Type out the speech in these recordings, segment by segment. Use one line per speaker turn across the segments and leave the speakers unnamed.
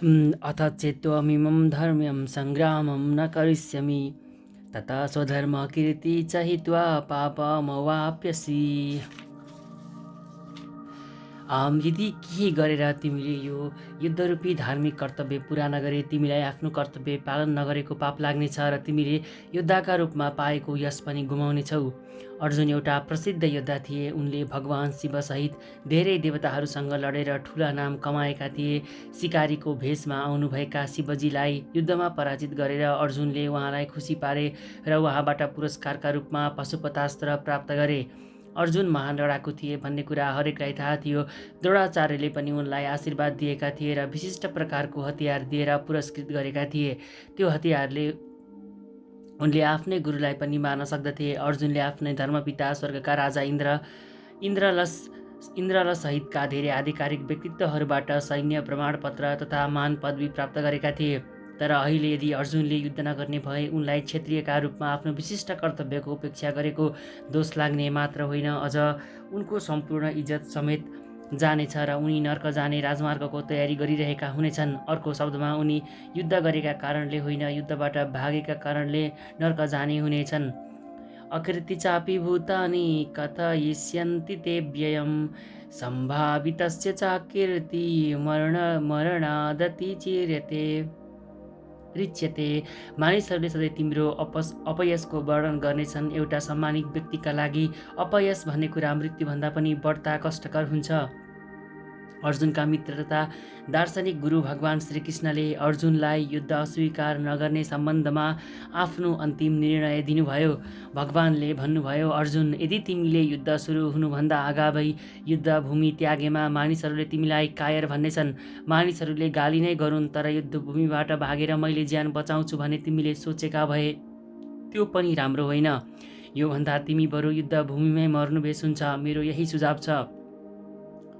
अथ चेत्त्वमिमं धर्म्यं सङ्ग्रामं न करिष्यामि तथा स्वधर्मकीर्ति च हित्वा पापमवाप्स्यसि। यदि केही गरेर तिमीले यो युद्धरूपी धार्मिक कर्तव्य पुरा नगरे तिमीलाई आफ्नो कर्तव्य पालन नगरेको पाप लाग्नेछ र तिमीले योद्धाका रूपमा पाएको यश पनि गुमाउनेछौ। अर्जुन एउटा प्रसिद्ध योद्धा थिए। उनले भगवान शिवसहित धेरै देवताहरूसँग लडेर ठुला नाम कमाएका थिए। सिकारीको भेषमा आउनुभएका शिवजीलाई युद्धमा पराजित गरेर अर्जुनले उहाँलाई खुसी पारे र उहाँबाट पुरस्कारका रूपमा पशुपतास्त्र प्राप्त गरे। अर्जुन महान लडाकु थिए भन्ने कुरा हरेकलाई थाहा थियो। द्रोणाचार्यले पनि उनलाई आशीर्वाद दिएका थिए र विशिष्ट प्रकारको हतियार दिएर पुरस्कृत गरेका थिए। त्यो हतियारले उनले आफ्नै गुरुलाई पनि मार्न सक्दथे। अर्जुनले आफ्नै धर्मपिता स्वर्गका राजा इन्द्र सहितका धेरै आधिकारिक व्यक्तित्वहरूबाट सैन्य प्रमाणपत्र तथा मान पदवी प्राप्त गरेका थिए। तर अहिले यदि अर्जुनले युद्ध नगर्ने भए उनलाई क्षत्रियका रूपमा आफ्नो विशिष्ट कर्तव्यको उपेक्षा गरेको दोष लाग्ने मात्र होइन, अझ उनको सम्पूर्ण इज्जत समेत जानेछ र उनी नर्क जाने राजमार्गको तयारी गरिरहेका हुनेछन्। अर्को शब्दमा उनी युद्ध गरेका कारणले होइन, युद्धबाट भागेका कारणले नर्क जाने हुनेछन्। अकृति चापि भूतानि कथयिष्यन्ति ते व्ययं सम्भावितस्य च कीर्ति मरणादति रिच्यते। मानिसहरूले सधैँ तिम्रो अपयसको वर्णन गर्नेछन्। एउटा सम्मानित व्यक्तिका लागि अपयस भन्ने कुरा मृत्युभन्दा पनि बढ्ता कष्टकर हुन्छ। अर्जुनका मित्र तथा दार्शनिक गुरु भगवान श्रीकृष्णले अर्जुनलाई युद्ध अस्वीकार नगर्ने सम्बन्धमा आफ्नो अन्तिम निर्णय दिनुभयो। भगवानले भन्नुभयो, अर्जुन, यदि तिमीले युद्ध सुरु हुनुभन्दा अगावै युद्ध भूमि त्यागेमा मानिसहरूले तिमीलाई कायर भन्नेछन्। मानिसहरूले गाली नै गरून्, तर युद्धभूमिबाट भागेर मैले ज्यान बचाउँछु भने तिमीले सोचेका भए त्यो पनि राम्रो होइन। योभन्दा तिमी बरु युद्धभूमिमै मर्नु बेस हुन्छ। मेरो यही सुझाव छ।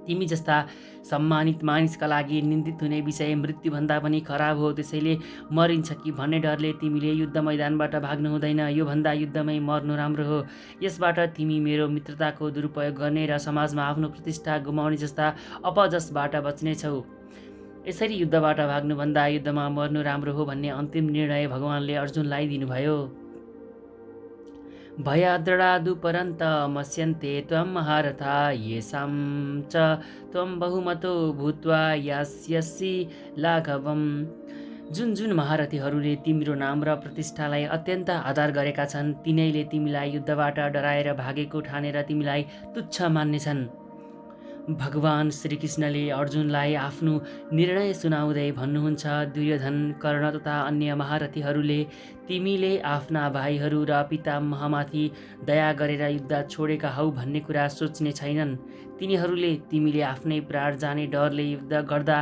तिमी जस्ता सम्मानित मानिसका लागि निन्दित हुने विषय मृत्युभन्दा पनि खराब हो। त्यसैले मरिन्छ कि भन्ने डरले तिमीले युद्ध मैदानबाट भाग्नु हुँदैन। योभन्दा युद्धमै मर्नु राम्रो हो। यसबाट तिमी मेरो मित्रताको दुरुपयोग गर्ने र समाजमा आफ्नो प्रतिष्ठा गुमाउने जस्ता अपजसबाट बच्नेछौ। यसरी युद्धबाट भाग्नुभन्दा युद्धमा मर्नु राम्रो हो भन्ने अन्तिम निर्णय भगवानले अर्जुनलाई दिनुभयो। भयाद्रडादुपरन्त मस्यन्ते त्वं महारथा येषां च त्वं बहुमतो भूत्वा यास्यसि लाघवम्। जुन महारथीहरूले तिम्रो नाम र प्रतिष्ठालाई अत्यन्त आदर गरेका छन् तिनैले तिमीलाई युद्धबाट डराएर भागेको ठानेर तिमीलाई तुच्छ मान्नेछन्। भगवान श्रीकृष्णले अर्जुनलाई आफ्नो निर्णय सुनाउँदै भन्नुहुन्छ, दुर्योधन, कर्ण तथा अन्य महारथीहरूले तिमीले आफ्ना भाइहरू र पितामहमाथि दया गरेर युद्ध छोडेका हौ भन्ने कुरा सोच्ने छैनन्। तिनीहरूले तिमीले आफ्नै प्राण जाने डरले युद्ध गर्दा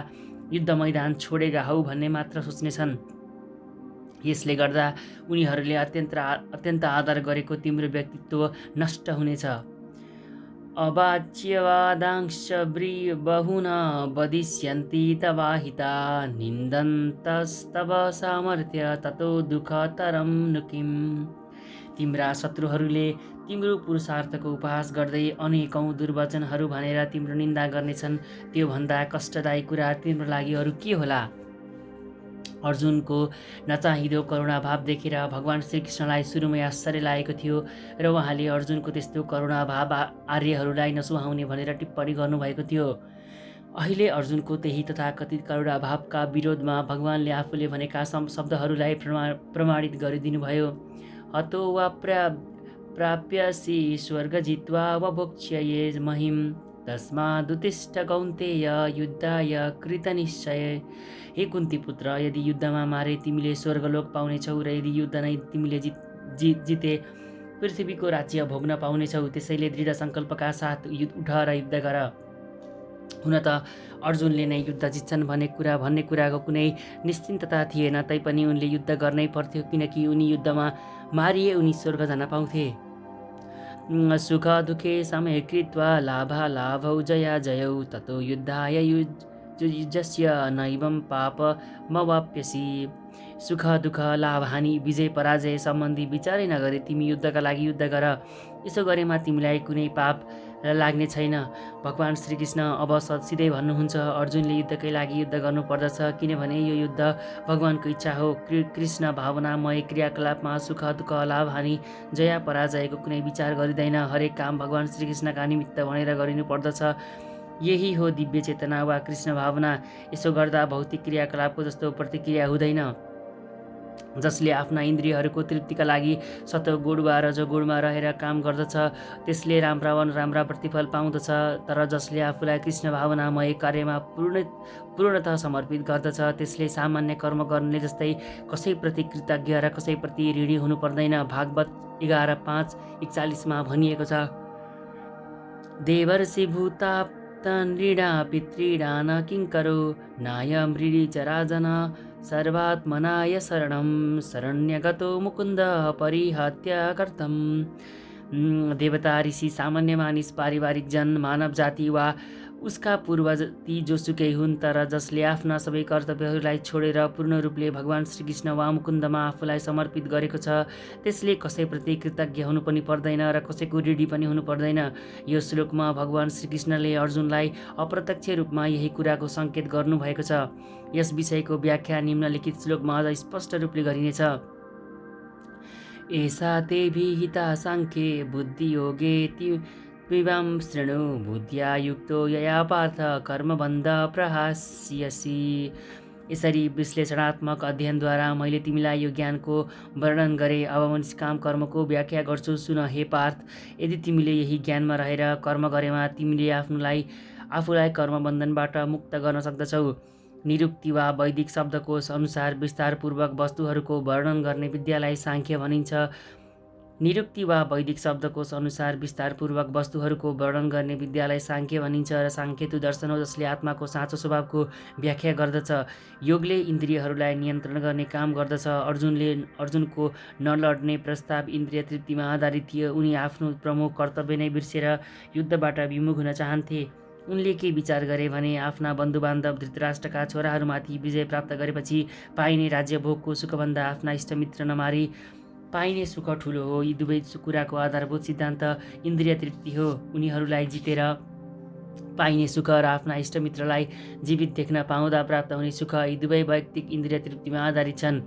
युद्ध मैदान छोडेका हौ भन्ने मात्र सोच्नेछन्। यसले गर्दा उनीहरूले अत्यन्त आदर गरेको तिम्रो व्यक्तित्व नष्ट हुनेछ। अवाच्यवादांश्च बहुना वदिष्यन्ति तवाहिता निन्दन्तस्तव सामर्थ्य ततो दुःखतरं नु किम्। तिम्रा शत्रुहरूले तिम्रो पुरुषार्थको उपहास गर्दै अनेकौं दुर्वचनहरू भनेर तिम्रो निन्दा गर्नेछन्। त्योभन्दा कष्टदायी कुरा तिम्रो लागि अरू के होला। अर्जुनको नचाहिँदो करुणाभाव देखेर भगवान श्रीकृष्णलाई सुरुमै आश्चर्य लागेको थियो र उहाँले अर्जुनको त्यस्तो करुणाभाव आर्यहरूलाई नसुहाउने भनेर टिप्पणी गर्नुभएको थियो। अहिले अर्जुनको त्यही तथाकथित करुणाभावका विरोधमा भगवानले आफूले भनेका शब्दहरूलाई प्रमाणित गरिदिनुभयो। हतो वा प्राप्यसि स्वर्ग जित्वा वभोक्ष्ये महिम् तस्मादुत्तिष्ठ कौन्तेय युद्धाय कृतनिश्चय। हे कुन्ती पुत्र, यदि युद्धमा मारे तिमीले स्वर्गलोक पाउनेछौ र यदि युद्ध नै तिमीले जिते पृथ्वीको राज्य भोग्न पाउनेछौ। त्यसैले दृढ सङ्कल्पका साथ उठ र युद्ध गर। हुन त अर्जुनले नै युद्ध जित्छन् भन्ने कुराको कुनै निश्चिन्तता थिएन, तैपनि उनले युद्ध गर्नै पर्थ्यो, किनकि उनी युद्धमा मारिए उनी स्वर्ग जान पाउँथे। सुख दुःखे समय कृत्वा लाभालाभौ जया जयौ ततो युद्धाय युज्यस्य नैवं पापमवाप्स्यसि। सुख दुःख लाभ हानि विजय पराजय सम्बन्धी विचारै नगरे तिमी युद्धका लागि युद्ध गर। यसो गरेमा तिमीलाई कुनै पाप लाग्ने छैन। भगवान् श्रीकृष्ण अब सिधै भन्नुहुन्छ, अर्जुनले युद्धकै लागि युद्ध गर्नुपर्दछ, किनभने यो युद्ध भगवानको इच्छा हो। कृष्ण भावनामय क्रियाकलापमा सुख दुःख लाभ हानि जया पराजयको कुनै विचार गरिँदैन। हरेक काम भगवान् श्रीकृष्णका निमित्त भनेर गरिनु पर्दछ। यही हो दिव्य चेतना वा कृष्ण भावना। यसो गर्दा भौतिक क्रियाकलापको जस्तो प्रतिक्रिया हुँदैन। जसले आफ्ना इन्द्रियहरूको तृप्तिका लागि सत्वगुण वा रजोगुणमा रहेर काम गर्दछ त्यसले राम्रा वा नराम्रा प्रतिफल पाउँदछ। तर जसले आफूलाई कृष्ण भावनामय कार्यमा पूर्णतः समर्पित गर्दछ त्यसले सामान्य कर्म गर्ने जस्तै कसैप्रति कृतज्ञ र कसैप्रति ऋणी हुनु पर्दैन। भागवत 11:5-41 भनिएको छ, देवर्षि भूताप्त नृणा पितॄणान किङ्करो नायं ऋणी च राजन सर्वात्मनाय शरण्यगतो मुकुन्द परिहत्य कर्तम्। देवता, ऋषि, सामान्य मानिस, पारिवारिक जन, मानव जाति वा उसका पूर्वज ती जोसुकै हुन्, तर जसले आफ्ना सबै कर्तव्यहरूलाई छोडेर पूर्ण रूपले भगवान् श्रीकृष्ण वा मुकुन्दमा आफूलाई समर्पित गरेको छ त्यसले कसैप्रति कृतज्ञ हुनु पनि पर्दैन र कसैको ऋणी पनि हुनु पर्दैन। यो श्लोकमा भगवान् श्रीकृष्णले अर्जुनलाई अप्रत्यक्ष रूपमा यही कुराको सङ्केत गर्नुभएको छ। यस विषयको व्याख्या निम्नलिखित श्लोकमा अझ स्पष्ट रूपले गरिनेछ। एषा ते विहिता साङ्ख्ये बुद्धियोगे त्विवां शृणु बुद्ध्या युक्तो यया पार्थ कर्मबन्ध प्रहास्यसि। यसरी विश्लेषणात्मक अध्ययनद्वारा मैले तिमीलाई यो ज्ञानको वर्णन गरेँ। अब म निष्काम कर्मको व्याख्या गर्छु, सुन हे पार्थ। यदि तिमीले यही ज्ञानमा रहेर कर्म गरेमा तिमीले आफूलाई कर्मबन्धनबाट मुक्त गर्न सक्दछौ। निरुक्ति वा वैदिक शब्दकोश अनुसार विस्तारपूर्वक वस्तुहरूको वर्णन गर्ने विद्यालाई साङ्ख्य भनिन्छ। निरुक्ति वा वैदिक शब्दकोश अनुसार विस्तारपूर्वक वस्तुहरूको वर्णन गर्ने विद्यालाई साङ्ख्य भनिन्छ र साङ्ख्येतु दर्शन हो जसले आत्माको साँचो स्वभावको व्याख्या गर्दछ। योगले इन्द्रियहरूलाई नियन्त्रण गर्ने काम गर्दछ। अर्जुनको नलड्ने प्रस्ताव इन्द्रिय तृप्तिमा आधारित थियो। उनी आफ्नो प्रमुख कर्तव्य नै बिर्सेर युद्धबाट विमुख हुन चाहन्थे। उनले के विचार गरे भने आफ्ना बन्धुबान्धव धृतराष्ट्रका छोराहरूमाथि विजय प्राप्त गरेपछि पाइने राज्य भोगको सुखभन्दा आफ्ना इष्टमित्र नमारी पाइने सुख ठुलो हो। यी दुवै कुराको आधारभूत सिद्धान्त इन्द्रिय तृप्ति हो। उनीहरूलाई जितेर पाइने सुख र आफ्ना इष्टमित्रलाई जीवित देख्न पाउँदा प्राप्त हुने सुख, यी दुवै वैयक्तिक इन्द्रिय तृप्तिमा आधारित छन्।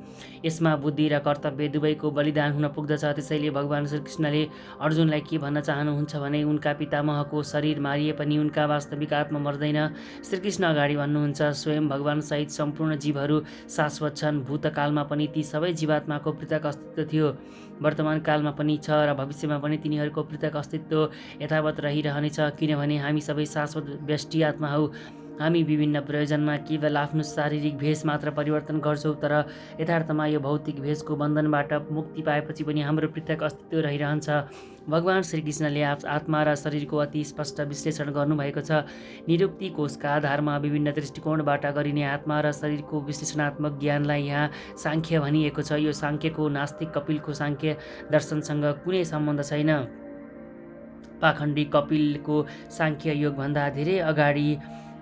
यसमा बुद्धि र कर्तव्य दुवैको बलिदान हुन पुग्दछ। त्यसैले भगवान् श्रीकृष्णले अर्जुनलाई के भन्न चाहनुहुन्छ भने उनका पितामहको शरीर मारिए पनि उनका वास्तविक आत्मा मर्दैन। श्रीकृष्ण अगाडि भन्नुहुन्छ, स्वयं भगवान् सहित सम्पूर्ण जीवहरू शाश्वत छन्। भूतकालमा पनि ती सबै जीवात्माको पृथक अस्तित्व थियो, वर्तमान कालमा पनि छ र भविष्यमा पनि तिनीहरूको पृथक अस्तित्व यथावत रहिरहनेछ, किनभने हामी सबै शाश्वत व्यष्टि आत्मा हौ। हामी विभिन्न प्रयोजनमा केवल आफ्नो शारीरिक भेष मात्र परिवर्तन गर्छौँ, तर यथार्थमा यो भौतिक भेषको बन्धनबाट मुक्ति पाएपछि पनि हाम्रो पृथक अस्तित्व रहिरहन्छ। भगवान् श्रीकृष्णले आत्मा र शरीरको अति स्पष्ट विश्लेषण गर्नुभएको छ। निरुक्ति कोशका आधारमा विभिन्न दृष्टिकोणबाट गरिने आत्मा र शरीरको विश्लेषणात्मक ज्ञानलाई यहाँ साङ्ख्य भनिएको छ। यो साङ्ख्यको नास्तिक कपिलको साङ्ख्य दर्शनसँग कुनै सम्बन्ध छैन। पाखण्डी कपिलको साङ्ख्य योगभन्दा धेरै अगाडि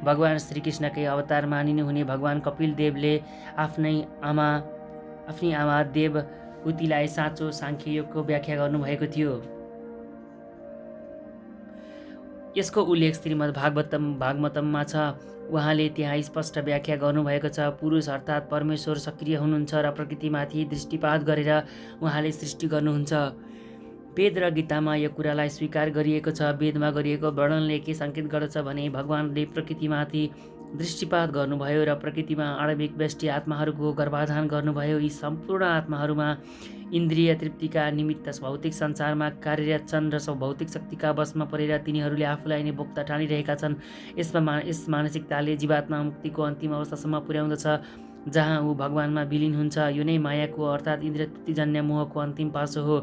भगवान् श्रीकृष्णकै अवतार मानिनुहुने भगवान् कपिल देवले आफ्नी आमा देवहुतिलाई साँचो साङ्ख्य योगको व्याख्या गर्नुभएको थियो। यसको उल्लेख श्रीमद् भागवतममा छ। उहाँले त्यहाँ स्पष्ट व्याख्या गर्नुभएको छ। पुरुष अर्थात् परमेश्वर सक्रिय हुनुहुन्छ र प्रकृतिमाथि दृष्टिपात गरेर उहाँले सृष्टि गर्नुहुन्छ। वेद र गीतामा यो कुरालाई स्वीकार गरिएको छ। वेदमा गरिएको वर्णनले के सङ्केत गर्दछ भने भगवानले प्रकृतिमाथि दृष्टिपात गर्नुभयो र प्रकृतिमा आणविक व्यष्टि आत्माहरूको गर्भाधान गर्नुभयो। यी सम्पूर्ण आत्माहरूमा इन्द्रिय तृप्तिका निमित्त भौतिक संसारमा कार्यरत छन् र भौतिक शक्तिका वशमा परेर तिनीहरूले आफूलाई नै भोक्ता ठानिरहेका छन्। यस मानसिकताले जीवात्मा मुक्तिको अन्तिम अवस्थासम्म पुर्याउँदछ, जहाँ ऊ भगवानमा विलिन हुन्छ। यो नै मायाको अर्थात् इन्द्रिय तृप्तिजन्य मोहको अन्तिम पासो हो।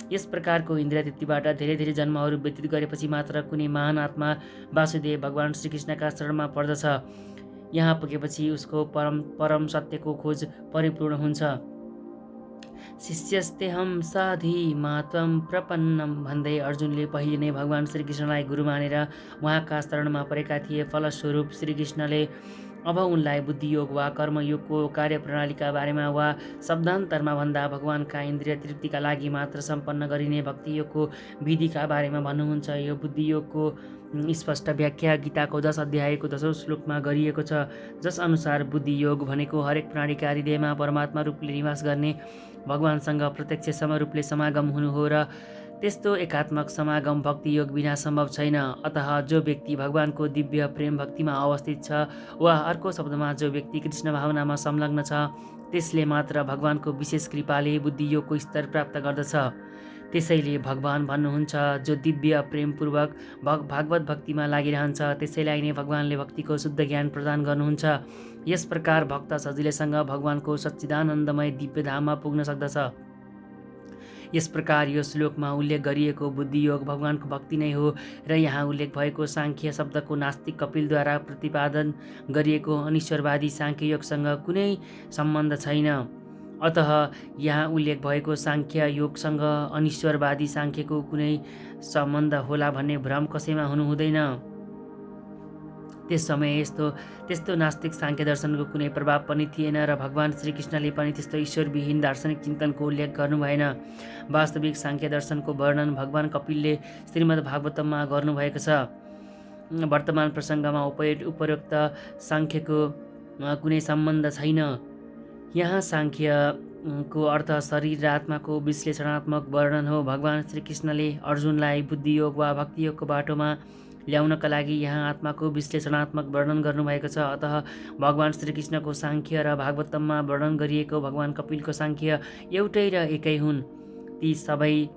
यस प्रकारको इन्द्रिय तृप्तिबाट धेरै धेरै जन्महरू व्यतीत गरेपछि मात्र कुनै महान आत्मा वासुदेव भगवान् श्रीकृष्णका शरणमा पर्दछ। यहाँ पुगेपछि उसको परम सत्यको खोज परिपूर्ण हुन्छ। शिष्यस्तेहं साधि मात्वं प्रपन्नम भन्दै अर्जुनले पहिले नै भगवान् श्रीकृष्णलाई गुरु मानेर उहाँका शरणमा परेका थिए। फलस्वरूप श्रीकृष्णले अब उनलाई बुद्धियोग वा कर्मयोगको कार्यप्रणालीका बारेमा वा शब्दान्तरमा भन्दा भगवानका इन्द्रिय तृप्तिका लागि मात्र सम्पन्न गरिने भक्तियोगको विधिका बारेमा भन्नुहुन्छ। यो बुद्धियोगको स्पष्ट व्याख्या गीताको 10 अध्यायको 10औं श्लोकमा गरिएको छ, जस अनुसार बुद्धियोग भनेको हरेक प्राणीका हृदयमा परमात्मा रूपले निवास गर्ने भगवानसँग प्रत्यक्ष समरूपले समागम हुनु हो र त्यस्तो एकात्मक समागम भक्ति योग बिना सम्भव छैन। अतः जो व्यक्ति भगवानको दिव्य प्रेम भक्तिमा अवस्थित छ वा अर्को शब्दमा जो व्यक्ति कृष्ण भावनामा संलग्न छ, त्यसले मात्र भगवानको विशेष कृपाले बुद्धियोगको स्तर प्राप्त गर्दछ। त्यसैले भगवान भन्नुहुन्छ, जो दिव्य प्रेमपूर्वक भागवत भक्तिमा लागिरहन्छ त्यसैलाई नै भगवानले भक्तिको शुद्ध ज्ञान प्रदान गर्नुहुन्छ। यस प्रकार भक्त सजिलैसँग भगवानको सच्चिदानन्दमय दिव्य धाममा पुग्न सक्दछ। यस प्रकार यो श्लोकमा उल्लेख गरिएको बुद्धियोग भगवानको भक्ति नै हो र यहाँ उल्लेख भएको सांख्य शब्दको नास्तिक कपिलद्वारा प्रतिपादन गरिएको अनिश्वरवादी सांख्य योगसँग कुनै सम्बन्ध छैन। अतः यहाँ उल्लेख भएको सांख्य योगसँग अनिश्वरवादी सांख्यको कुनै सम्बन्ध होला भन्ने भ्रम कसैमा हुनु हुँदैन। त्यस समय त्यस्तो नास्तिक सांख्य दर्शनको कुनै प्रभाव पनि थिएन र भगवान श्रीकृष्णले पनि त्यस्तो ईश्वरविहीन दार्शनिक चिन्तनको उल्लेख गर्नु भएन। वास्तविक सांख्य दर्शनको वर्णन भगवान कपिलले श्रीमद् भागवतममा गर्नुभएको छ। वर्तमान प्रसङ्गमा उपरोक्त सांख्यको कुनै सम्बन्ध छैन। यहाँ सांख्यको अर्थ शरीर र आत्माको विश्लेषणात्मक वर्णन हो। भगवान श्रीकृष्णले अर्जुनलाई बुद्धियोग वा भक्तियोगको बाटोमा ल्याउनका लागि यहाँ आत्माको विश्लेषणात्मक वर्णन गर्नुभएको छ। अतः भगवान श्रीकृष्णको सांख्य र भागवतममा वर्णन गरिएको भगवान कपिलको सांख्य एउटै र एकै हुन्। ती सबै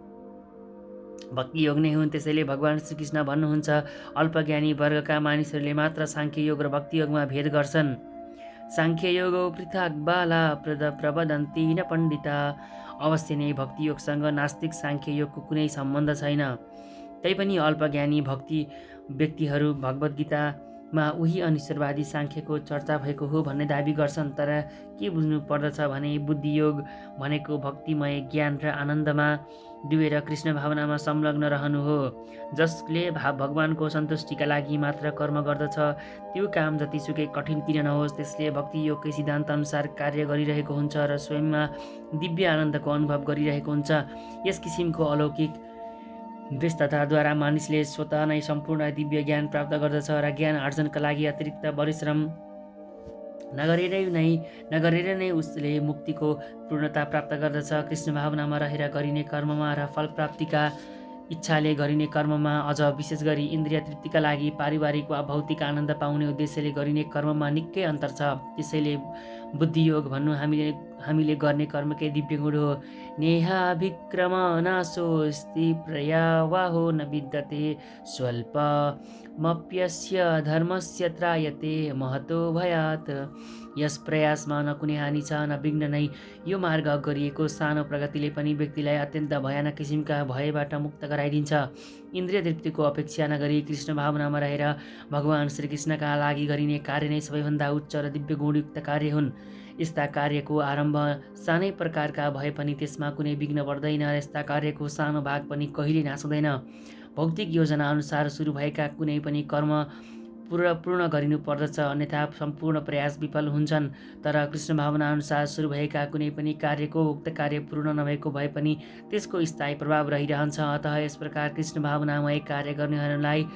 भक्तियोग नै हुन्। त्यसैले भगवान श्रीकृष्ण भन्नुहुन्छ, अल्पज्ञानी वर्गका मानिसहरूले मात्र सांख्य योग र भक्तियोगमा भेद गर्छन्। सांख्ययोगो पृथक बाला प्रवदन्ति न पण्डिता। अवश्य नै भक्तियोगसँग नास्तिक सांख्ययोगको कुनै सम्बन्ध छैन। तैपनि अल्पज्ञानी व्यक्तिहरू भगवद् गीतामा उही अनिश्वरवादी सांख्यको चर्चा भएको हो भन्ने दाबी गर्छन्। तर के बुझ्नु पर्दछ भने बुद्धियोग भनेको भक्तिमय ज्ञान र आनन्दमा डुबेर कृष्ण भावनामा संलग्न रहनु हो। जसले भगवानको सन्तुष्टिका लागि मात्र कर्म गर्दछ, त्यो काम जतिसुकै कठिन किन नहोस्, त्यसले भक्तियोगकै सिद्धान्त अनुसार कार्य गरिरहेको हुन्छ र स्वयंमा दिव्य आनन्दको अनुभव गरिरहेको हुन्छ। यस किसिमको अलौकिक व्यस्तताद्वारा मानिसले स्वतः नै सम्पूर्ण दिव्य ज्ञान प्राप्त गर्दछ र ज्ञान आर्जनका लागि अतिरिक्त परिश्रम नगरेर नै उसले मुक्तिको पूर्णता प्राप्त गर्दछ। कृष्ण भावनामा रहेर गरिने कर्ममा र फल प्राप्तिका इच्छाले गरिने कर्ममा, अझ विशेष गरी इन्द्रिय तृप्तिका लागि पारिवारिक वा भौतिक आनन्द पाउने उद्देश्यले गरिने कर्ममा निकै अन्तर छ। त्यसैले बुद्धियोग भन्नु हामीले गर्ने कर्मकै दिव्य गुण हो। नेहाभिक्रम नाशोऽस्ति प्रयावाहो न विद्यते स्वल्पमप्यस्य धर्मस्य त्रायते महतो भयात्। यस प्रयासमा न कुनै हानि छ न विघ्न नै। यो मार्ग गरिएको सानो प्रगतिले पनि व्यक्तिलाई अत्यन्त भयानक किसिमका भयबाट मुक्त गराइदिन्छ। इन्द्रिय तृप्तिको अपेक्षा नगरी कृष्ण भावनामा रहेर भगवान श्रीकृष्णका लागि गरिने कार्य नै सबैभन्दा उच्च र दिव्य गुणयुक्त कार्य हुन्। यस्ता कार्यको आरम्भ सानै प्रकारका भए पनि त्यसमा कुनै विघ्न पर्दैन। यस्ता कार्यको सानो भाग पनि कहिले नाश हुँदैन। भौतिक योजना अनुसार सुरु भएका कुनै पनि कर्म पूर्ण गरिनु पर्दछ, अन्यथा सम्पूर्ण प्रयास विफल हुन्छन्। तर कृष्ण भावना अनुसार सुरु भएका कुनै पनि कार्यको उक्त कार्य पूर्ण नभएको भए पनि त्यसको स्थायी प्रभाव रहिरहन्छ। अतः यस प्रकार कृष्ण भावनामय कार्य गर्नेहरूलाई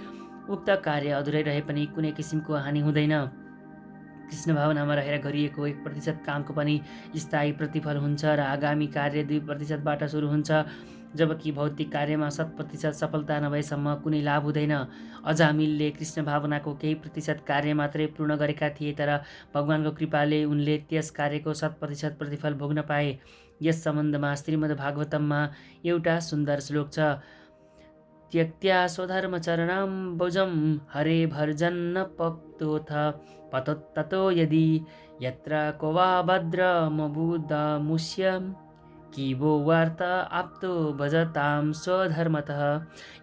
उक्त कार्य अधुरै रहे पनि कुनै किसिमको हानि हुँदैन। कृष्ण भावनामा रहेर गरिएको 1% कामको पनि स्थायी प्रतिफल हुन्छ र आगामी कार्य 2%बाट सुरु हुन्छ, जबकि भौतिक कार्यमा 100% सफलता नभएसम्म कुनै लाभ हुँदैन। अजामिलले कृष्ण भावनाको केही प्रतिशत कार्य मात्रै पूर्ण गरेका थिए, तर भगवानको कृपाले उनले त्यस कार्यको 100% प्रतिफल भोग्न पाए। यस सम्बन्धमा श्रीमद् भागवतममा एउटा सुन्दर श्लोक छ। त्यक्त्या स्वधर्मचरणम्बुजं हरे भर्जन्न पक्तोऽथ पतोत्ततो यदि यत्र को वा भद्रमबुदमुष्य किवो वार्त आप्तो भजतां स्वधर्मतः।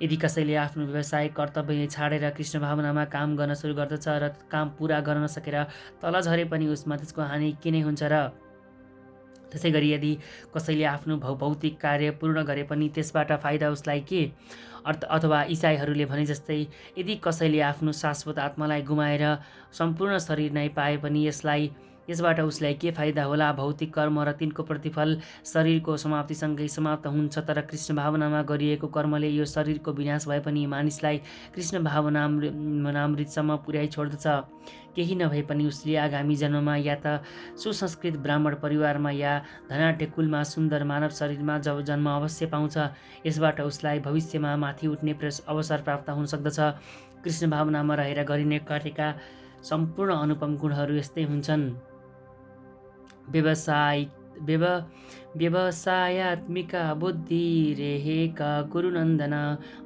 यदि कसैले आफ्नो व्यवसाय कर्तव्य छाडेर कृष्ण भावनामा काम गर्न सुरु गर्दछ र काम पुरा गर्न नसकेर तल झरे पनि उसमा त्यसको हानि के नै हुन्छ र? त्यसैगरी यदि कसैले आफ्नो भौतिक कार्य पूर्ण गरे पनि त्यसबाट फाइदा उसलाई के? अथवा इसाईहरूले भने जस्तै यदि कसैले आफ्नो शाश्वत आत्मालाई गुमाएर सम्पूर्ण शरीर नै पाए पनि यसबाट उसलाई के फाइदा होला? भौतिक कर्म र तिनको प्रतिफल शरीरको समाप्तिसँगै समाप्त हुन्छ। तर कृष्ण भावनामा गरिएको कर्मले यो शरीरको विनाश भए पनि मानिसलाई कृष्ण भावनामृतसम्म पुर्याइ छोड्दछ। केही नभए पनि उसले आगामी जन्ममा या त सुसंस्कृत ब्राह्मण परिवारमा या धनाढ्य कुलमा सुन्दर मानव शरीरमा जब जन्म अवश्य पाउँछ। यसबाट उसलाई भविष्यमा माथि उठ्ने अवसर प्राप्त हुन सक्दछ। कृष्ण भावनामा रहेर गरिने कार्यका सम्पूर्ण अनुपम गुणहरू यस्तै हुन्छन्। व्यवसायात्मिका बुद्धि रेहेका गुरुनन्दन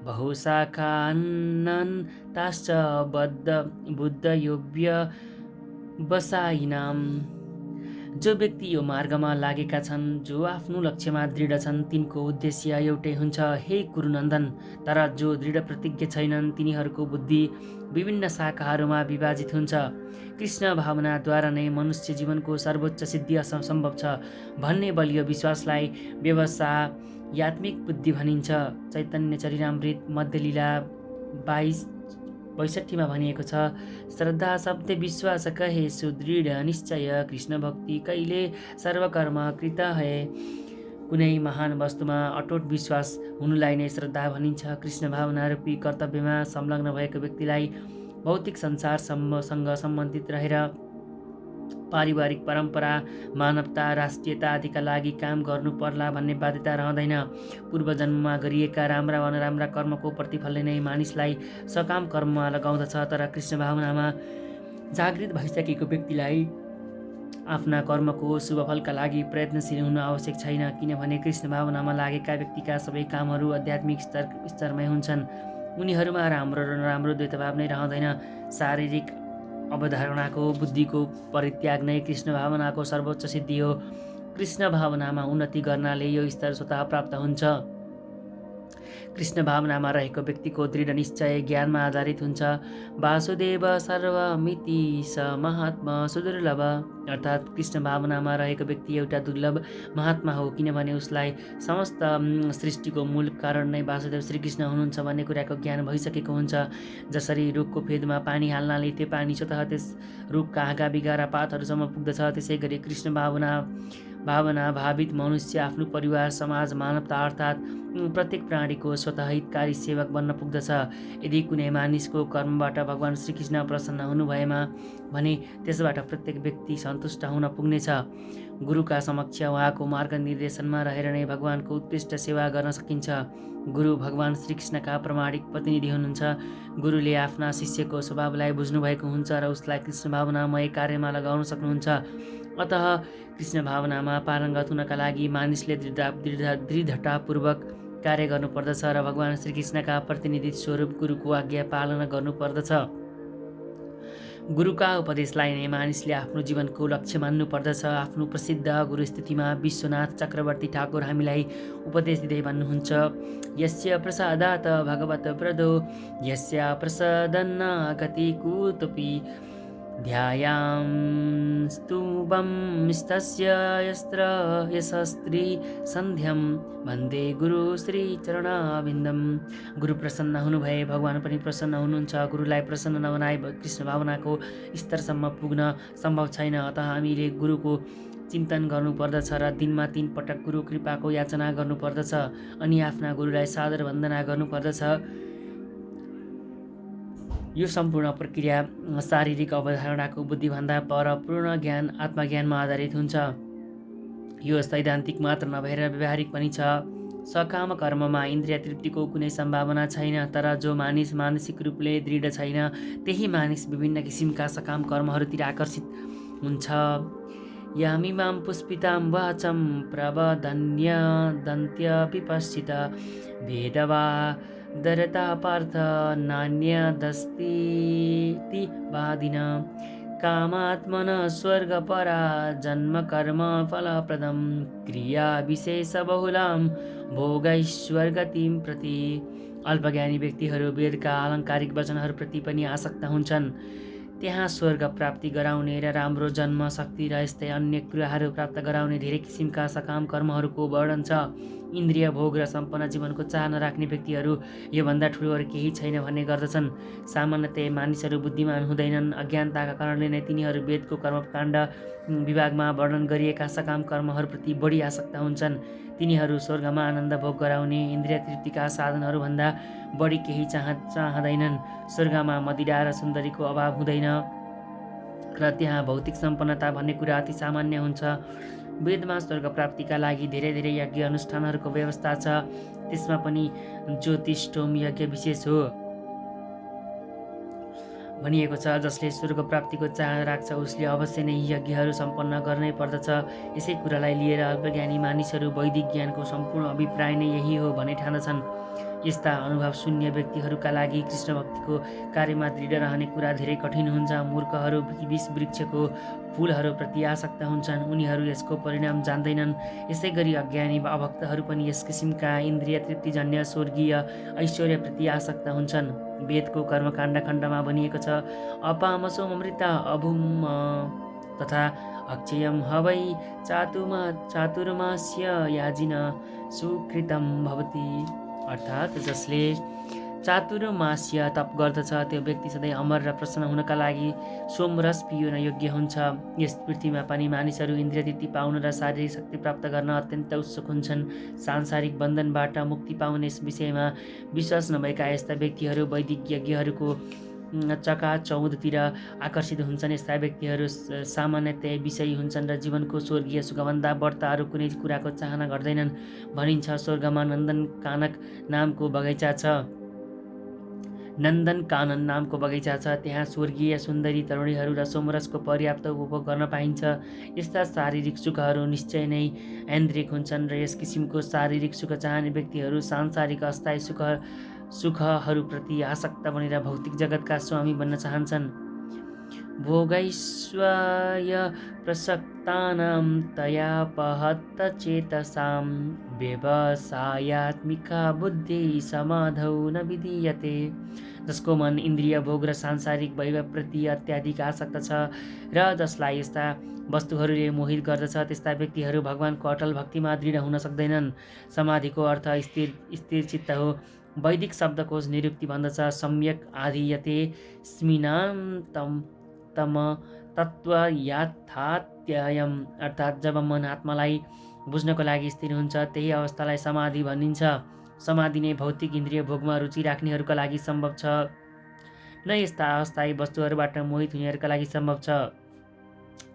बहुशाखान्नताश्च बुद्धयोग्यवसायिनाम्। जो व्यक्ति यो मार्गमा लागेका छन्, जो आफ्नो लक्ष्यमा दृढ छन्, तिनको उद्देश्य एउटै हुन्छ, हे गुरुनन्दन। तर जो दृढ प्रतिज्ञ छैनन् तिनीहरूको बुद्धि विभिन्न शाखाहरूमा विभाजित हुन्छ। कृष्ण भावनाद्वारा नै मनुष्य जीवनको सर्वोच्च सिद्धि सम्भव छ भन्ने बलियो विश्वासलाई व्यवसायात्मिक बुद्धि भनिन्छ। चैतन्य चरितामृत मध्यलीला 62:62 भनिएको छ, श्रद्धा शब्द विश्वास कहे सुदृढ निश्चय, कृष्ण भक्ति कहिले सर्वकर्म कृत है। कुनै महान वस्तुमा अटोट विश्वास हुनुलाई नै श्रद्धा भनिन्छ। कृष्ण भावना रूपी कर्तव्यमा संलग्न भएको व्यक्तिलाई भौतिक संसारसँग सम्बन्धित रहेर पारिवारिक परम्परा, मानवता, राष्ट्रियता आदिका लागि काम गर्नु पर्ला भन्ने बाध्यता रहँदैन। पूर्व जन्ममा गरिएका राम्रा वा नराम्रा कर्मको प्रतिफलले नै मानिसलाई सकाम कर्ममा लगाउँदछ। तर कृष्ण भावनामा जागृत भइसकेको व्यक्तिलाई आफ्ना कर्मको शुभफलका लागि प्रयत्नशील हुनु आवश्यक छैन, किनभने कृष्ण भावनामा लागेका व्यक्तिका सबै कामहरू आध्यात्मिक स्तरमै हुन्छन्। उनीहरूमा राम्रो र नराम्रो द्वैतभाव नै रहँदैन। शारीरिक अवधारणाको बुद्धिको परित्याग नै कृष्ण भावनाको सर्वोच्च सिद्धि हो। कृष्ण भावनामा उन्नति गर्नाले यो स्तर स्वतः प्राप्त हुन्छ। कृष्ण भावनामा रहेको व्यक्तिको दृढ निश्चय ज्ञानमा आधारित हुन्छ। वासुदेव सर्वमिति स महात्मा सुदुर्लभ, अर्थात् कृष्ण भावनामा रहेको व्यक्ति एउटा दुर्लभ महात्मा हो, किनभने उसलाई समस्त सृष्टिको मूल कारण नै वासुदेव श्रीकृष्ण हुनुहुन्छ भन्ने कुराको ज्ञान भइसकेको हुन्छ। जसरी रुखको फेदमा पानी हाल्नाले त्यो पानी स्वतः त्यस रुखका हाँगा बिगारा पातहरूसम्म पुग्दछ, त्यसै गरी कृष्ण भावना भावित मनुष्य आफ्नो परिवार, समाज, मानवता अर्थात् प्रत्येक प्राणीको स्वतः हितकारी सेवक बन्न पुग्दछ। यदि कुनै मानिसको कर्मबाट भगवान श्रीकृष्ण प्रसन्न हुनुभएमा भने त्यसबाट प्रत्येक व्यक्ति सन्तुष्ट हुन पुग्नेछ। गुरुका समक्ष उहाँको मार्गनिर्देशनमा रहेर नै भगवानको उत्कृष्ट सेवा गर्न सकिन्छ। गुरु भगवान श्रीकृष्णका प्रामाणिक प्रतिनिधि हुनुहुन्छ। गुरुले आफ्ना शिष्यको स्वभावलाई बुझ्नुभएको हुन्छ र उसलाई कृष्ण भावनामय कार्यमा लगाउन सक्नुहुन्छ। अतः कृष्ण भावनामा पारङ्गत हुनका लागि मानिसले दृढतापूर्वक कार्य गर्नुपर्दछ र भगवान श्रीकृष्णका प्रतिनिधि स्वरूप गुरुको आज्ञा पालना गर्नुपर्दछ। गुरुका उपदेशलाई नै मानिसले आफ्नो जीवनको लक्ष्य मान्नुपर्दछ। आफ्नो प्रसिद्ध गुरुस्थितिमा विश्वनाथ चक्रवर्ती ठाकुर हामीलाई उपदेश दिँदै भन्नुहुन्छ, यस्य प्रसादात् भगवत प्रदो यस्य प्रसादन्न गति कुतोऽपि ध्यायां स्तुवं स्तस्य यशस्त्री सन्ध्यं वन्दे गुरु श्री चरणाविन्दम। गुरु प्रसन्न हुनुभए भगवान पनि प्रसन्न हुनुहुन्छ। गुरुलाई प्रसन्न नबनाए कृष्ण भावनाको स्तरसम्म पुग्न सम्भव छैन। अतः हामीले गुरुको चिन्तन गर्नुपर्दछ र दिनमा 3 पटक गुरु कृपाको याचना गर्नुपर्दछ अनि आफ्ना गुरुलाई सादर वन्दना गर्नुपर्दछ। यो सम्पूर्ण प्रक्रिया शारीरिक अवधारणाको बुद्धिभन्दा पर पूर्ण ज्ञान आत्मज्ञानमा आधारित हुन्छ। यो सैद्धान्तिक मात्र नभएर व्यावहारिक पनि छ। सकाम कर्ममा इन्द्रिय तृप्तिको कुनै सम्भावना छैन। तर जो मानिस मानसिक रूपले दृढ छैन त्यही मानिस विभिन्न किसिमका सकाम कर्महरूतिर आकर्षित हुन्छ। यामिमां पुष्पितां वाचं प्रवदन्त्यपिपश्चित भेदवा दरता पार्थ नान्यदस्तीति वादिन कामात्मन स्वर्गपरा जन्म कर्म फलप्रदं क्रिया विशेष बहुलां भोगैश्वर्गतिं प्रति। अल्पज्ञानी व्यक्तिहरू वेदका आलङ्कारिक वचनहरूप्रति पनि आसक्त हुन्छन्। त्यहाँ स्वर्ग प्राप्ति गराउने र राम्रो जन्म शक्ति र यस्तै अन्य कुराहरू प्राप्त गराउने धेरै किसिमका सकाम कर्महरूको वर्णन छ। इन्द्रिय भोग र सम्पन्न जीवनको चाहना राख्ने व्यक्तिहरू योभन्दा ठुलो अरू केही छैन भन्ने गर्दछन्। सामान्यतया मानिसहरू बुद्धिमान हुँदैनन्। अज्ञानताका कारणले नै तिनीहरू वेदको कर्मकाण्ड विभागमा वर्णन गरिएका सकाम कर्महरूप्रति बढी आसक्त हुन्छन्। तिनीहरू स्वर्गमा आनन्द भोग गराउने इन्द्रिय तृप्तिका साधनहरूभन्दा बढी केही चाहँदैनन्। स्वर्गमा मदिरा र सुन्दरीको अभाव हुँदैन र त्यहाँ भौतिक सम्पन्नता भन्ने कुरा अति सामान्य हुन्छ। वेदमा स्वर्ग प्राप्तिका लागि धेरै धेरै यज्ञ अनुष्ठानहरूको व्यवस्था छ। त्यसमा पनि ज्योतिष्ठोम यज्ञ विशेष हो भनिएको छ। जसले स्वर्ग प्राप्तिको चाहना राख्छ उसले अवश्य नै यज्ञहरू सम्पन्न गर्नै पर्दछ। यसै कुरालाई लिएर अल्पज्ञानी मानिसहरू वैदिक ज्ञानको सम्पूर्ण अभिप्राय नै यही हो भने ठान्दछन्। यस्ता अनुभव शून्य व्यक्तिहरूका लागि कृष्ण भक्तिको कार्यमा दृढ रहने कुरा धेरै कठिन हुन्छ। मूर्खहरू विष वृक्षको फूलहरूप्रति आसक्त हुन्छन्। उनीहरू यसको परिणाम जान्दैनन्। यसै गरी अज्ञानी अभक्तहरू पनि यस किसिमका इन्द्रिय तृप्तिजन्य स्वर्गीय ऐश्वर्यप्रति आसक्त हुन्छन्। वेदको कर्मकाण्ड खण्डमा भनिएको छ, अपामसोमृता अभुम तथा अक्षयम हवै चातुर्मास्य याजिन सुकृतम भवति। अर्थात् जसले चातुर्मास्य तप गर्दछ त्यो व्यक्ति सधैँ अमर र प्रसन्न हुनका लागि सोमरस पिउन योग्य हुन्छ। यस पृथ्वीमा पनि मानिसहरू इन्द्रिय तृप्ति पाउन र शारीरिक शक्ति प्राप्त गर्न अत्यन्त उत्सुक हुन्छन्। सांसारिक बन्धनबाट मुक्ति पाउने विषयमा विश्वास नभएका यस्ता व्यक्तिहरू वैदिक यज्ञहरूको चकाचौँधतिर आकर्षित हुन्छन्। यस्ता व्यक्तिहरू सामान्यतया विषयी हुन्छन् र जीवनको स्वर्गीय सुखभन्दा बढ्ता अरू कुनै कुराको चाहना गर्दैनन्। भनिन्छ स्वर्गमा नन्दनकानन नामको बगैँचा छ। त्यहाँ स्वर्गीय सुन्दरी तरुणीहरू र सोमरसको पर्याप्त उपभोग गर्न पाइन्छ। यस्ता शारीरिक सुखहरू निश्चय नै ऐन्द्रिक हुन्छन् र यस किसिमको शारीरिक सुख चाहने व्यक्तिहरू सांसारिक अस्थायी सुखहरूप्रति आसक्त बनेर भौतिक जगतका स्वामी बन्न चाहन्छन्। भोगैश्वर्य प्रसक्तानां तयापहत चेतसां व्यवसायात्मिका बुद्धि समाधौ न विधीयते। जसको मन इन्द्रिय भोग र सांसारिक वैभवप्रति अत्याधिक आसक्त छ र जसलाई यस्ता वस्तुहरूले मोहित गर्दछ त्यस्ता व्यक्तिहरू भगवानको अटल भक्तिमा दृढ हुन सक्दैनन्। समाधिको अर्थ स्थिर चित्त हो। वैदिक शब्दकोश निरुक्ति भन्दछ, सम्यक आधीयते स्मिनान्तम तम तत्त्व याथात्ययम। अर्थात् जब मन आत्मालाई बुझ्नको लागि स्थिर हुन्छ त्यही अवस्थालाई समाधि भनिन्छ। समाधि नै भौतिक इन्द्रिय भोगमा रुचि राख्नेहरूका लागि सम्भव छ, न यस्ता अस्थायी वस्तुहरूबाट मोहित हुनेहरूका लागि सम्भव छ।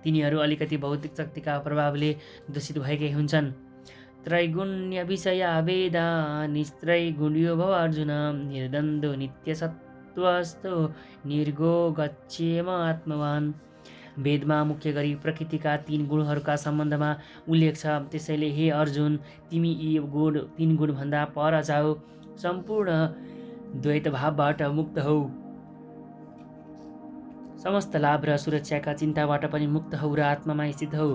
तिनीहरू अलिकति भौतिक शक्तिका प्रभावले दूषित भएकै हुन्छन्। त्रैगुण्य विषया वेदा निस्त्रैगुण्यो भव अर्जुन निर्द्वन्द्वो नित्यसत्त्वस्थो निर्गो गच्छेम आत्मवान्। वेदमा मुख्य गरी प्रकृतिका 3 गुणहरूका सम्बन्धमा उल्लेख छ। त्यसैले हे अर्जुन तिमी यी 3 गुणभन्दा पर जाऊ, सम्पूर्ण द्वैतभावबाट मुक्त हौ, समस्त लाभ र सुरक्षाका चिन्ताबाट पनि मुक्त हौ र आत्मामा स्थित हौ।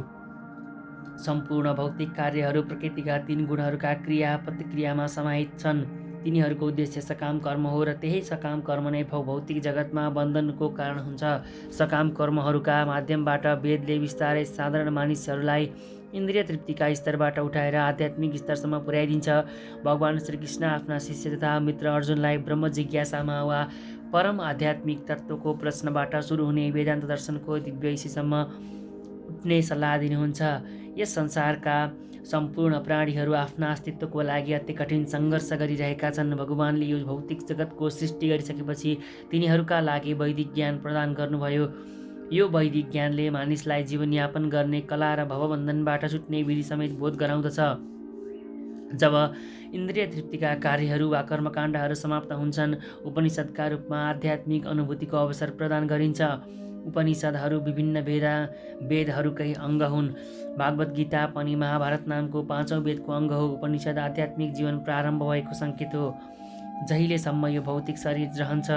सम्पूर्ण भौतिक कार्यहरू प्रकृतिका 3 गुणहरूका क्रिया प्रतिक्रियामा समाहित छन्। तिनीहरूको उद्देश्य सकाम कर्म हो र त्यही सकाम कर्म नै भौतिक जगतमा बन्धनको कारण हुन्छ। सकाम कर्महरूका माध्यमबाट वेदले बिस्तारै साधारण मानिसहरूलाई इन्द्रिय तृप्तिका स्तरबाट उठाएर आध्यात्मिक स्तरसम्म पुर्याइदिन्छ। भगवान श्रीकृष्ण आफ्ना शिष्य तथा मित्र अर्जुनलाई ब्रह्म जिज्ञासामा वा परम आध्यात्मिक तत्त्वको प्रश्नबाट सुरु हुने वेदान्त दर्शनको दिव्यैसीसम्म उठ्ने सल्लाह दिनुहुन्छ। यस संसारका सम्पूर्ण प्राणीहरू आफ्ना अस्तित्वको लागि अति कठिन सङ्घर्ष गरिरहेका छन्। भगवानले यो भौतिक जगतको सृष्टि गरिसकेपछि तिनीहरूका लागि वैदिक ज्ञान प्रदान गर्नुभयो। यो वैदिक ज्ञानले मानिसलाई जीवनयापन गर्ने कला र भवबन्धनबाट छुट्ने विधि समेत बोध गराउँदछ। जब इन्द्रिय तृप्तिका कार्यहरू वा कर्मकाण्डहरू समाप्त हुन्छन् उपनिषदका रूपमा आध्यात्मिक अनुभूतिको अवसर प्रदान गरिन्छ। उपनिषदहरू विभिन्न वेदहरूकै अङ्ग हुन्। भागवत गीता पनि महाभारत नामको 5औं वेदको अङ्ग हो। उपनिषद आध्यात्मिक जीवन प्रारम्भ भएको सङ्केत हो। जहिलेसम्म यो भौतिक शरीर रहन्छ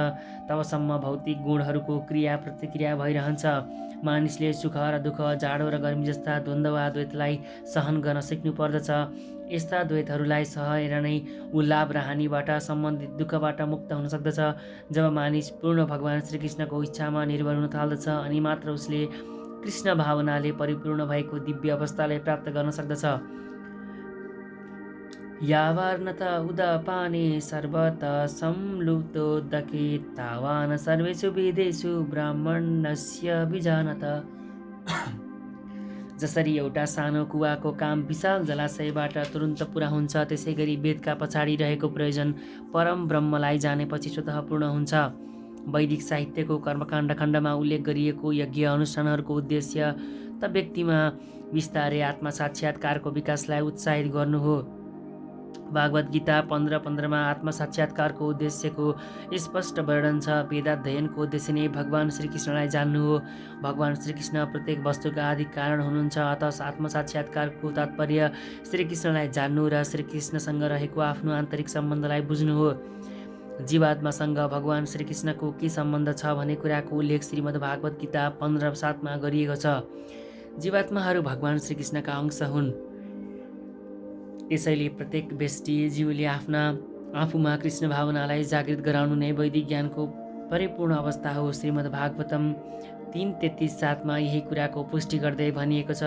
तबसम्म भौतिक गुणहरूको क्रिया प्रतिक्रिया भइरहन्छ। मानिसले सुख र दुःख, जाडो र गर्मी जस्ता द्वन्द्व वा द्वैतलाई सहन गर्न सिक्नु पर्दछ। यस्ता द्वैतहरूलाई सहेर नै ऊ लाभ र हानिबाट सम्बन्धित दुःखबाट मुक्त हुन सक्दछ। जब मानिस पूर्ण भगवान श्रीकृष्णको इच्छामा निर्भर हुन थाल्दछ अनि मात्र उसले कृष्ण भावनाले परिपूर्ण भएको दिव्य अवस्थालाई प्राप्त गर्न सक्दछ। यावार्नत उदपाने सर्वतः संलुप्तोदके तावान सर्वेषु वेदेषु ब्राह्मणस्य विजानत। जसरी एउटा सानो कुवाको काम विशाल जलाशयबाट तुरुन्त पुरा हुन्छ, त्यसै गरी वेदका पछाडि रहेको प्रयोजन परम ब्रह्मलाई जानेपछि स्वतः पूर्ण हुन्छ। वैदिक साहित्यको कर्मकाण्ड खण्डमा उल्लेख गरिएको यज्ञ अनुष्ठानहरूको उद्देश्य त व्यक्तिमा विस्तारै आत्मा साक्षात्कारको विकासलाई उत्साहित गर्नु हो। भागवत गीता 15:15 मा आत्म साक्षात्कारको उद्देश्यको स्पष्ट वर्णन छ। वेदाध्ययनको उद्देश्य नै भगवान श्रीकृष्णलाई जान्नु हो। भगवान श्रीकृष्ण प्रत्येक वस्तुका आदि कारण हुनुहुन्छ। अतः आत्म साक्षात्कारको तात्पर्य श्रीकृष्णलाई जान्नु र श्रीकृष्णसँग रहेको आफ्नो आन्तरिक सम्बन्धलाई बुझ्नु हो। जीवात्मासँग भगवान श्रीकृष्णको के सम्बन्ध छ भन्ने कुराको उल्लेख श्रीमद् भागवत गीता 15:7 मा गरिएको छ। जीवात्माहरू भगवान श्रीकृष्णका अंश हुन्। त्यसैले प्रत्येक व्यष्टि जीवले आफूमा कृष्ण भावनालाई जागृत गराउनु नै वैदिक ज्ञानको परिपूर्ण अवस्था हो। श्रीमद् भागवतम 3:33-7 मा यही कुराको पुष्टि गर्दै भनिएको छ।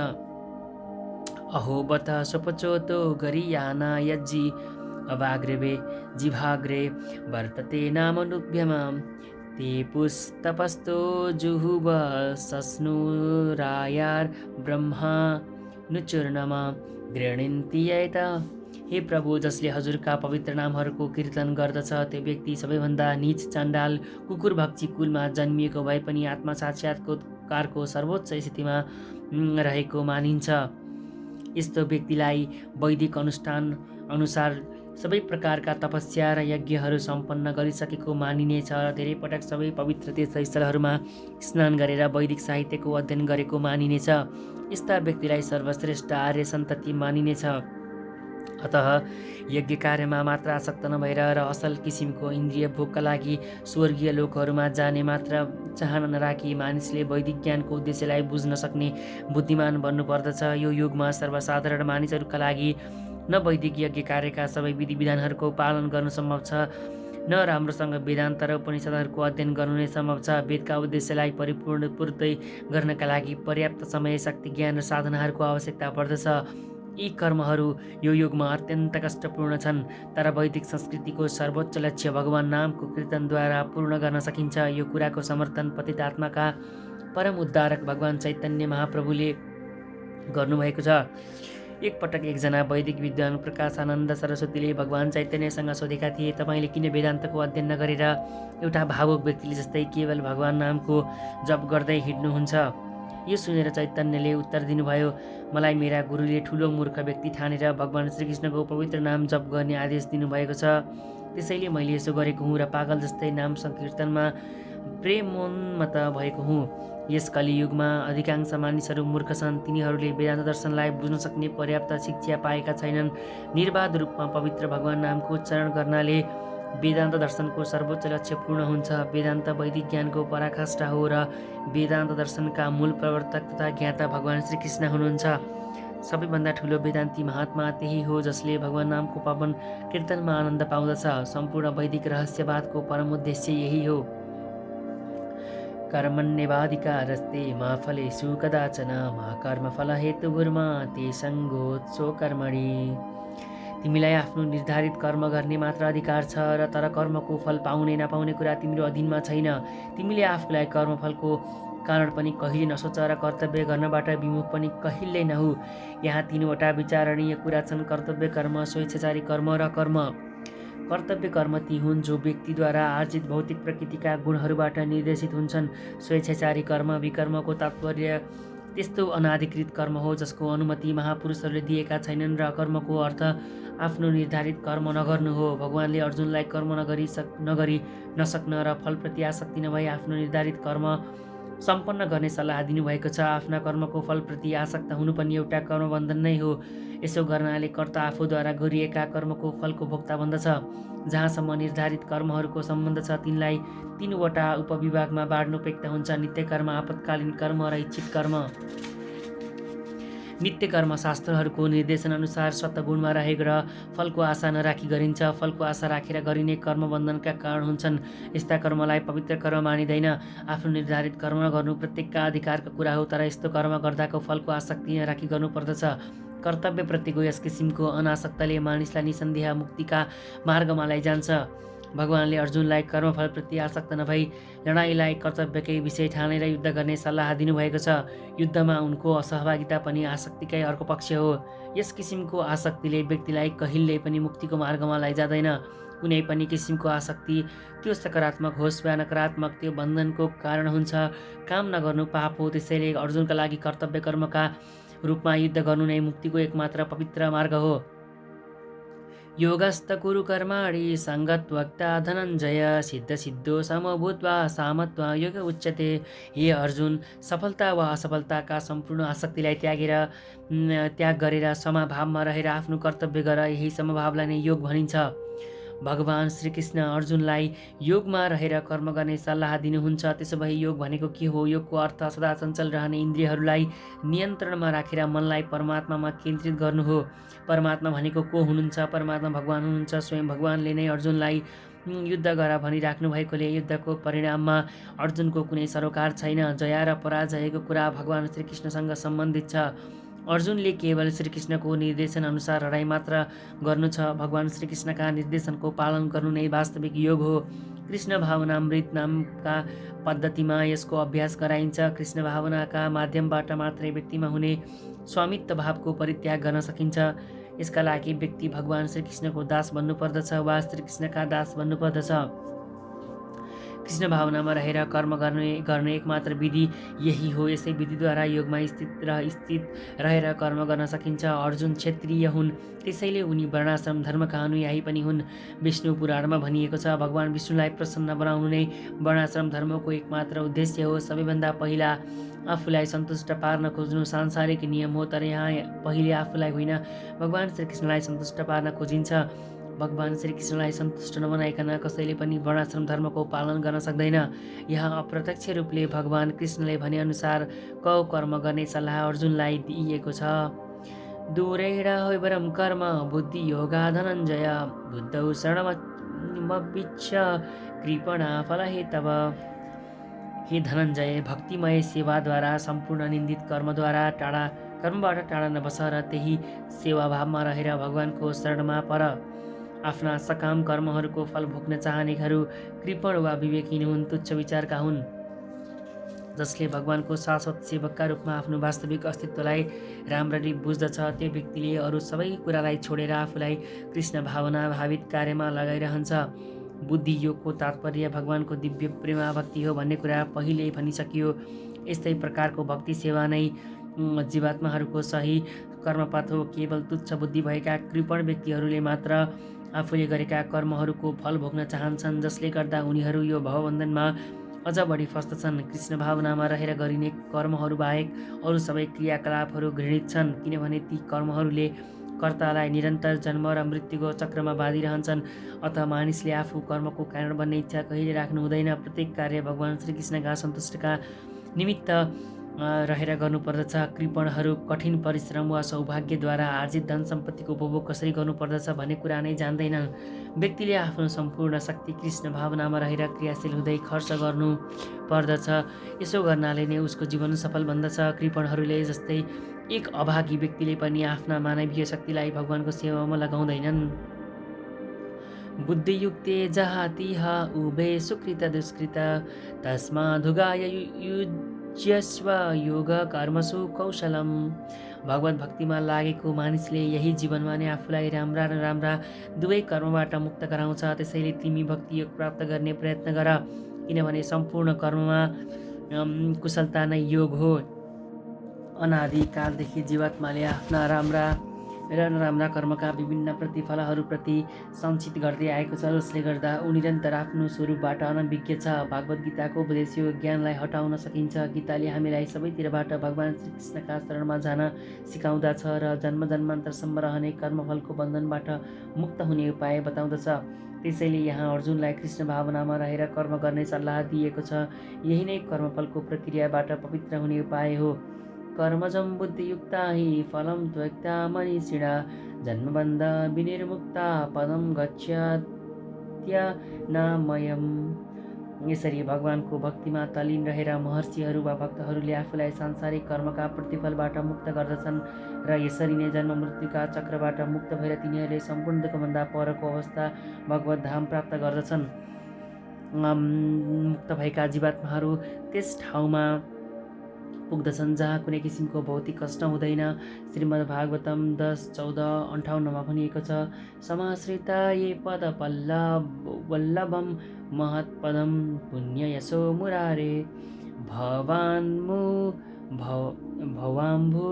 अहो बत स्वपचोतो गरियाना यज्जी अवाग्रवे जिभाग्रे वर्तते नामनुभ्यम ते पुस्तपस्तो जुहुव सस्नुरायार ब्रह्मा नुचूर्णमा गृह्णन्ति यत। हे प्रभु, जसले हजुरका पवित्र नामहरूको कीर्तन गर्दछ त्यो व्यक्ति सबैभन्दा नीच चण्डाल कुकुर भक्षी कुलमा जन्मिएको भए पनि आत्मा साक्षात्कारको सर्वोच्च स्थितिमा रहेको मानिन्छ। यस्तो व्यक्तिलाई वैदिक अनुष्ठान अनुसार सबै प्रकारका तपस्या र यज्ञहरू सम्पन्न गरिसकेको मानिनेछ। धेरै पटक सबै पवित्र तीर्थस्थलहरूमा स्नान गरेर वैदिक साहित्यको अध्ययन गरेको मानिनेछ। यस्ता व्यक्तिलाई सर्वश्रेष्ठ आर्य सन्तति मानिनेछ। अतः यज्ञ कार्यमा मात्र आसक्त नभएर र असल किसिमको इन्द्रिय भोगका लागि स्वर्गीय लोकहरूमा जाने मात्र चाहना नराखी मानिसले वैदिक ज्ञानको उद्देश्यलाई बुझ्न सक्ने बुद्धिमान बन्नुपर्दछ। यो युगमा सर्वसाधारण मानिसहरूका लागि न वैदिक यज्ञ कार्यका सबै विधि विधानहरूको पालन गर्नु सम्भव छ, न राम्रोसँग वेदान्त र उपनिषदहरूको अध्ययन गर्नु नै सम्भव छ। वेदका उद्देश्यलाई पूर्ति गर्नका लागि पर्याप्त समय, शक्ति, ज्ञान र साधनाहरूको आवश्यकता पर्दछ। यी कर्महरू यो युगमा अत्यन्त कष्टपूर्ण छन्, तर वैदिक संस्कृतिको सर्वोच्च लक्ष्य भगवान नामको कीर्तनद्वारा पूर्ण गर्न सकिन्छ। यो कुराको समर्थन पतित आत्माका परम उद्धारक भगवान चैतन्य महाप्रभुले गर्नुभएको छ। एकपटक एकजना वैदिक विद्वान प्रकाशानन्द सरस्वतीले भगवान चैतन्यसँग सोधेका थिए, तपाईँले किन वेदान्तको अध्ययन नगरेर एउटा भावुक व्यक्तिले जस्तै केवल भगवान नामको जप गर्दै हिँड्नुहुन्छ? यो सुनेर चैतन्यले उत्तर दिनुभयो, मलाई मेरा गुरुले ठुलो मूर्ख व्यक्ति ठानेर भगवान श्रीकृष्णको पवित्र नाम जप गर्ने आदेश दिनुभएको छ। त्यसैले मैले यसो गरेको हुँ र पागल जस्तै नाम संकीर्तनमा प्रेमोन्मत्त भएको हुँ। यस कलियुगमा अधिकांश मानिसहरू मूर्ख छन्। तिनीहरूले वेदान्त दर्शनलाई बुझ्न सक्ने पर्याप्त शिक्षा पाएका छैनन्। निर्बाध रूपमा पवित्र भगवान नामको उच्चारण गर्नाले वेदान्त दर्शनको सर्वोच्च लक्ष्य पूर्ण हुन्छ। वेदान्त वैदिक ज्ञानको पराकाष्ठा हो र वेदान्त दर्शनका मूल प्रवर्तक तथा ज्ञाता भगवान श्रीकृष्ण हुनुहुन्छ। सबैभन्दा ठुलो वेदान्ती महात्मा त्यही हो जसले भगवान नामको पावन कीर्तनमा आनन्द पाउँदछ। सम्पूर्ण वैदिक रहस्यवादको परम उद्देश्य यही हो। कर्मण्येवाधिकारस्ते मा फलेषु कदाचन मा कर्मफल हेतुर्मा ते सङ्गोत्सो कर्मणि। तिमीलाई आफ्नो निर्धारित कर्म गर्ने मात्र अधिकार छ र तर कर्मको फल पाउने नपाउने कुरा तिम्रो अधीनमा छैन। तिमीले आफूलाई कर्मफलको कारण पनि कहिले नसोच र कर्तव्य गर्नबाट विमुख पनि कहिल्यै नहु। यहाँ 3वटा विचारणीय कुरा छन्: कर्तव्य कर्म, स्वेच्छाचारी कर्म र कर्म। कर्तव्य कर्म ती हुन् जो व्यक्तिद्वारा आर्जित भौतिक प्रकृतिका गुणहरूबाट निर्देशित हुन्छन्। स्वेच्छाचारी कर्म विकर्मको तात्पर्य त्यस्तो अनाधिकृत कर्म हो जसको अनुमति महापुरुषहरूले दिएका छैनन् र कर्मको अर्थ आफ्नो निर्धारित कर्म नगर्नु हो। भगवानले अर्जुनलाई कर्म नगरी नसक्न र फलप्रति आसक्ति नभई आफ्नो निर्धारित कर्म सम्पन्न गर्ने सल्लाह दिनुभएको छ। आफ्ना कर्मको फलप्रति आसक्त हुनु पनि एउटा कर्मबन्धन नै हो। यसो गर्नाले कर्ता आफूद्वारा गरिएका कर्मको फलको भोक्ता बन्दछ। जहाँसम्म निर्धारित कर्महरूको सम्बन्ध छ तिनलाई 3वटा उपविभागमा बाँड्नु उपयुक्त हुन्छ। नित्य कर्म, आपतकालीन कर्म र इच्छित कर्म। नित्य कर्म शास्त्रहरूको निर्देशन अनुसार सत्गुणमा रहेर फलको आशा नराखी गरिन्छ। फलको आशा राखेर गरिने कर्म बन्धनका कारण हुन्छन्। यस्ता कर्मलाई पवित्र कर्म मानिँदैन। आफ्नो निर्धारित कर्म गर्नु प्रत्येकका अधिकारको कुरा हो, तर यस्तो कर्म गर्दाको फलको आसक्ति नराखी गर्नुपर्दछ। कर्तव्यप्रतिको यस किसिमको अनासक्तले मानिसलाई निसन्देह मुक्तिका मार्गमा लैजान्छ। भगवानले अर्जुनलाई कर्मफलप्रति आसक्त नभई लडाइँलाई कर्तव्यकै विषय ठानेर युद्ध गर्ने सल्लाह दिनुभएको छ। युद्धमा उनको असहभागिता पनि आसक्तिकै अर्को पक्ष हो। यस किसिमको आसक्तिले व्यक्तिलाई कहिल्यै पनि मुक्तिको मार्गमा लैजाँदैन। कुनै पनि किसिमको आसक्ति, त्यो सकारात्मक होस् वा नकारात्मक, त्यो बन्धनको कारण हुन्छ। काम नगर्नु पाप हो। त्यसैले अर्जुनका लागि कर्तव्य कर्मका रूपमा युद्ध गर्नु नै मुक्तिको एकमात्र पवित्र मार्ग हो। योगस्त कुरु कर्माणि सङ्गत्वक्ता धनञ्जय सिद्धसिद्धो समभूत्वा सामत्वा योग उच्यते। हे अर्जुन, सफलता वा असफलताका सम्पूर्ण आसक्तिलाई त्याग गरेर समभावमा रहेर आफ्नो कर्तव्य गर। यही समभावलाई नै योग भनिन्छ। भगवान श्रीकृष्ण अर्जुनलाई योगमा रहेर कर्म गर्ने सल्लाह दिनुहुन्छ। त्यसो भए योग भनेको के हो? योगको अर्थ सदा चञ्चल रहने इन्द्रियहरूलाई नियन्त्रणमा राखेर मनलाई परमात्मामा केन्द्रित गर्नु हो। परमात्मा भनेको को हुनुहुन्छ? परमात्मा भगवान हुनुहुन्छ। स्वयं भगवानले नै अर्जुनलाई युद्ध गर भनिराख्नु भएकोले युद्धको परिणाममा अर्जुनको कुनै सरोकार छैन। जय र पराजयको कुरा भगवान श्रीकृष्णसँग सम्बन्धित छ। अर्जुनले केवल श्रीकृष्णको निर्देशन अनुसार लडाइँ मात्र गर्नु छ। भगवान श्रीकृष्णका निर्देशनको पालन गर्नु नै वास्तविक योग हो। कृष्ण भावनामृत नामका पद्धतिमा यसको अभ्यास गराइन्छ। कृष्ण भावनाका माध्यमबाट मात्रै व्यक्तिमा हुने स्वामित्व भावको परित्याग गर्न सकिन्छ। यसका लागि व्यक्ति भगवान श्रीकृष्णको दास बन्नुपर्दछ वा श्रीकृष्णका दास बन्नुपर्दछ। कृष्ण भावनामा रहेर कर्म गर्ने एकमात्र विधि यही हो। यसै विधिद्वारा योगमा स्थित रहेर कर्म गर्न सकिन्छ। अर्जुन क्षत्रिय हुन्, त्यसैले उनी वर्णाश्रम धर्मका अनुयायी पनि हुन्। विष्णु पुराणमा भनिएको छ, भगवान विष्णुलाई प्रसन्न बनाउनु नै वर्णाश्रम धर्मको एकमात्र उद्देश्य हो। सबैभन्दा पहिला आफूलाई सन्तुष्ट पार्न खोज्नु सांसारिक नियम हो, तर यहाँ पहिले आफूलाई होइन, भगवान श्रीकृष्णलाई सन्तुष्ट पार्न खोजिन्छ। भगवान श्रीकृष्णलाई सन्तुष्ट नबनाइकन कसैले पनि वर्णाश्रम धर्मको पालन गर्न सक्दैन। यहाँ अप्रत्यक्ष रूपले भगवान कृष्णले भनेअनुसार कर्म गर्ने सल्लाह अर्जुनलाई दिइएको छ। दूरेण हैवरम कर्म बुद्धि योगा धनञ्जय बुद्धौ शरणमभिच्छ कृपणा फलहेतव। हे धनञ्जय, भक्तिमय सेवाद्वारा सम्पूर्ण निन्दित कर्मबाट टाढा नबस र त्यही सेवाभावमा रहेर भगवानको शरणमा पर। आफ्ना सकाम कर्महरूको फल भोग्न चाहनेहरू कृपण वा विवेकहीन हुन्, तुच्छ विचारका हुन्। जसले भगवानको शाश्वत सेवकका रूपमा आफ्नो वास्तविक अस्तित्वलाई राम्ररी बुझ्दछ, त्यो व्यक्तिले अरू सबै कुरालाई छोडेर आफूलाई कृष्ण भावना भावित कार्यमा लगाइरहन्छ। बुद्धि योगको तात्पर्य भगवानको दिव्य प्रेमा भक्ति हो भन्ने कुरा पहिले भनिसकियो। यस्तै प्रकारको भक्ति सेवा नै जीवात्माहरूको सही कर्मपथ हो। केवल तुच्छ बुद्धि भएका कृपण व्यक्तिहरूले मात्र आफूले गरेका कर्महरूको फल भोग्न चाहन्छन्, जसले गर्दा उनीहरू यो भवबन्धनमा अझ बढी फस्दछन्। कृष्ण भावनामा रहेर गरिने कर्महरू बाहेक अरू सबै क्रियाकलापहरू घृणित छन्, किनभने ती कर्महरूले कर्तालाई निरन्तर जन्म र मृत्युको चक्रमा बाँधिरहन्छन्। अत मानिसले आफू कर्मको कारण बन्ने इच्छा कहिले राख्नु हुँदैन। प्रत्येक कार्य भगवान श्रीकृष्णका सन्तुष्टिका निमित्त रहेर गर्नुपर्दछ। कृपणहरू कठिन परिश्रम वा सौभाग्यद्वारा आर्जित धन सम्पत्तिको उपभोग कसरी गर्नुपर्दछ भन्ने कुरा नै जान्दैनन्। व्यक्तिले आफ्नो सम्पूर्ण शक्ति कृष्ण भावनामा रहेर क्रियाशील हुँदै खर्च गर्नु पर्दछ। यसो गर्नाले नै उसको जीवन सफल बन्दछ। कृपणहरूले जस्तै एक अभागी व्यक्तिले पनि आफ्ना मानवीय शक्तिलाई भगवानको सेवामा लगाउँदैनन्। बुद्धियुक्ते जहातिह उभे सुकृत दुष्कृत तस्मादुगाय युज्यस्व योग कर्मसु कौशलम। भगवत भक्तिमा लागेको मानिसले यही जीवनमा नै आफूलाई राम्रा र नराम्रा दुवै कर्मबाट मुक्त गराउँछ। त्यसैले तिमी भक्ति योग प्राप्त गर्ने प्रयत्न गर, किनभने सम्पूर्ण कर्ममा कुशलता नै योग हो। अनादिकालदेखि जीवात्माले आफ्ना राम्रा र नराम्रा कर्मका विभिन्न प्रतिफलहरूप्रति सञ्चित गर्दै आएको छ, जसले गर्दा ऊ निरन्तर आफ्नो स्वरूपबाट अनभिज्ञ छ। भागवत गीताको उपदेश्य ज्ञानलाई हटाउन सकिन्छ। गीताले हामीलाई सबैतिरबाट भगवान् श्रीकृष्णका शरणमा जान सिकाउँदछ र जन्म जन्मान्तरसम्म रहने कर्मफलको बन्धनबाट मुक्त हुने उपाय बताउँदछ। त्यसैले यहाँ अर्जुनलाई कृष्ण भावनामा रहेर कर्म गर्ने सल्लाह दिएको छ। यही नै कर्मफलको प्रक्रियाबाट पवित्र हुने उपाय हो। कर्मजं बुद्धियुक्ता हि फलं त्यक्ता मनीषिणा जन्मबन्ध विनिर्मुक्ता पदं गच्छत्यनामयम्। यसरी भगवानको भक्तिमा तल्लीन रहेर महर्षिहरू वा भक्तहरूले आफूलाई सांसारिक कर्मका प्रतिफलबाट मुक्त गर्दछन् र यसरी नै जन्म मृत्युका चक्रबाट मुक्त भएर तिनीहरूले सम्पूर्ण दुःखभन्दा परको अवस्था भगवत धाम प्राप्त गर्दछन्। मुक्त भएका जीवात्माहरू त्यस ठाउँमा पुग्दछन् जहाँ कुनै किसिमको भौतिक कष्ट हुँदैन। श्रीमद् भागवतम 10:14-58 भनिएको छ, समाश्रिता ये पद वल्लभम महत्पदम पुण्ययशो मुरारे भवाम्भु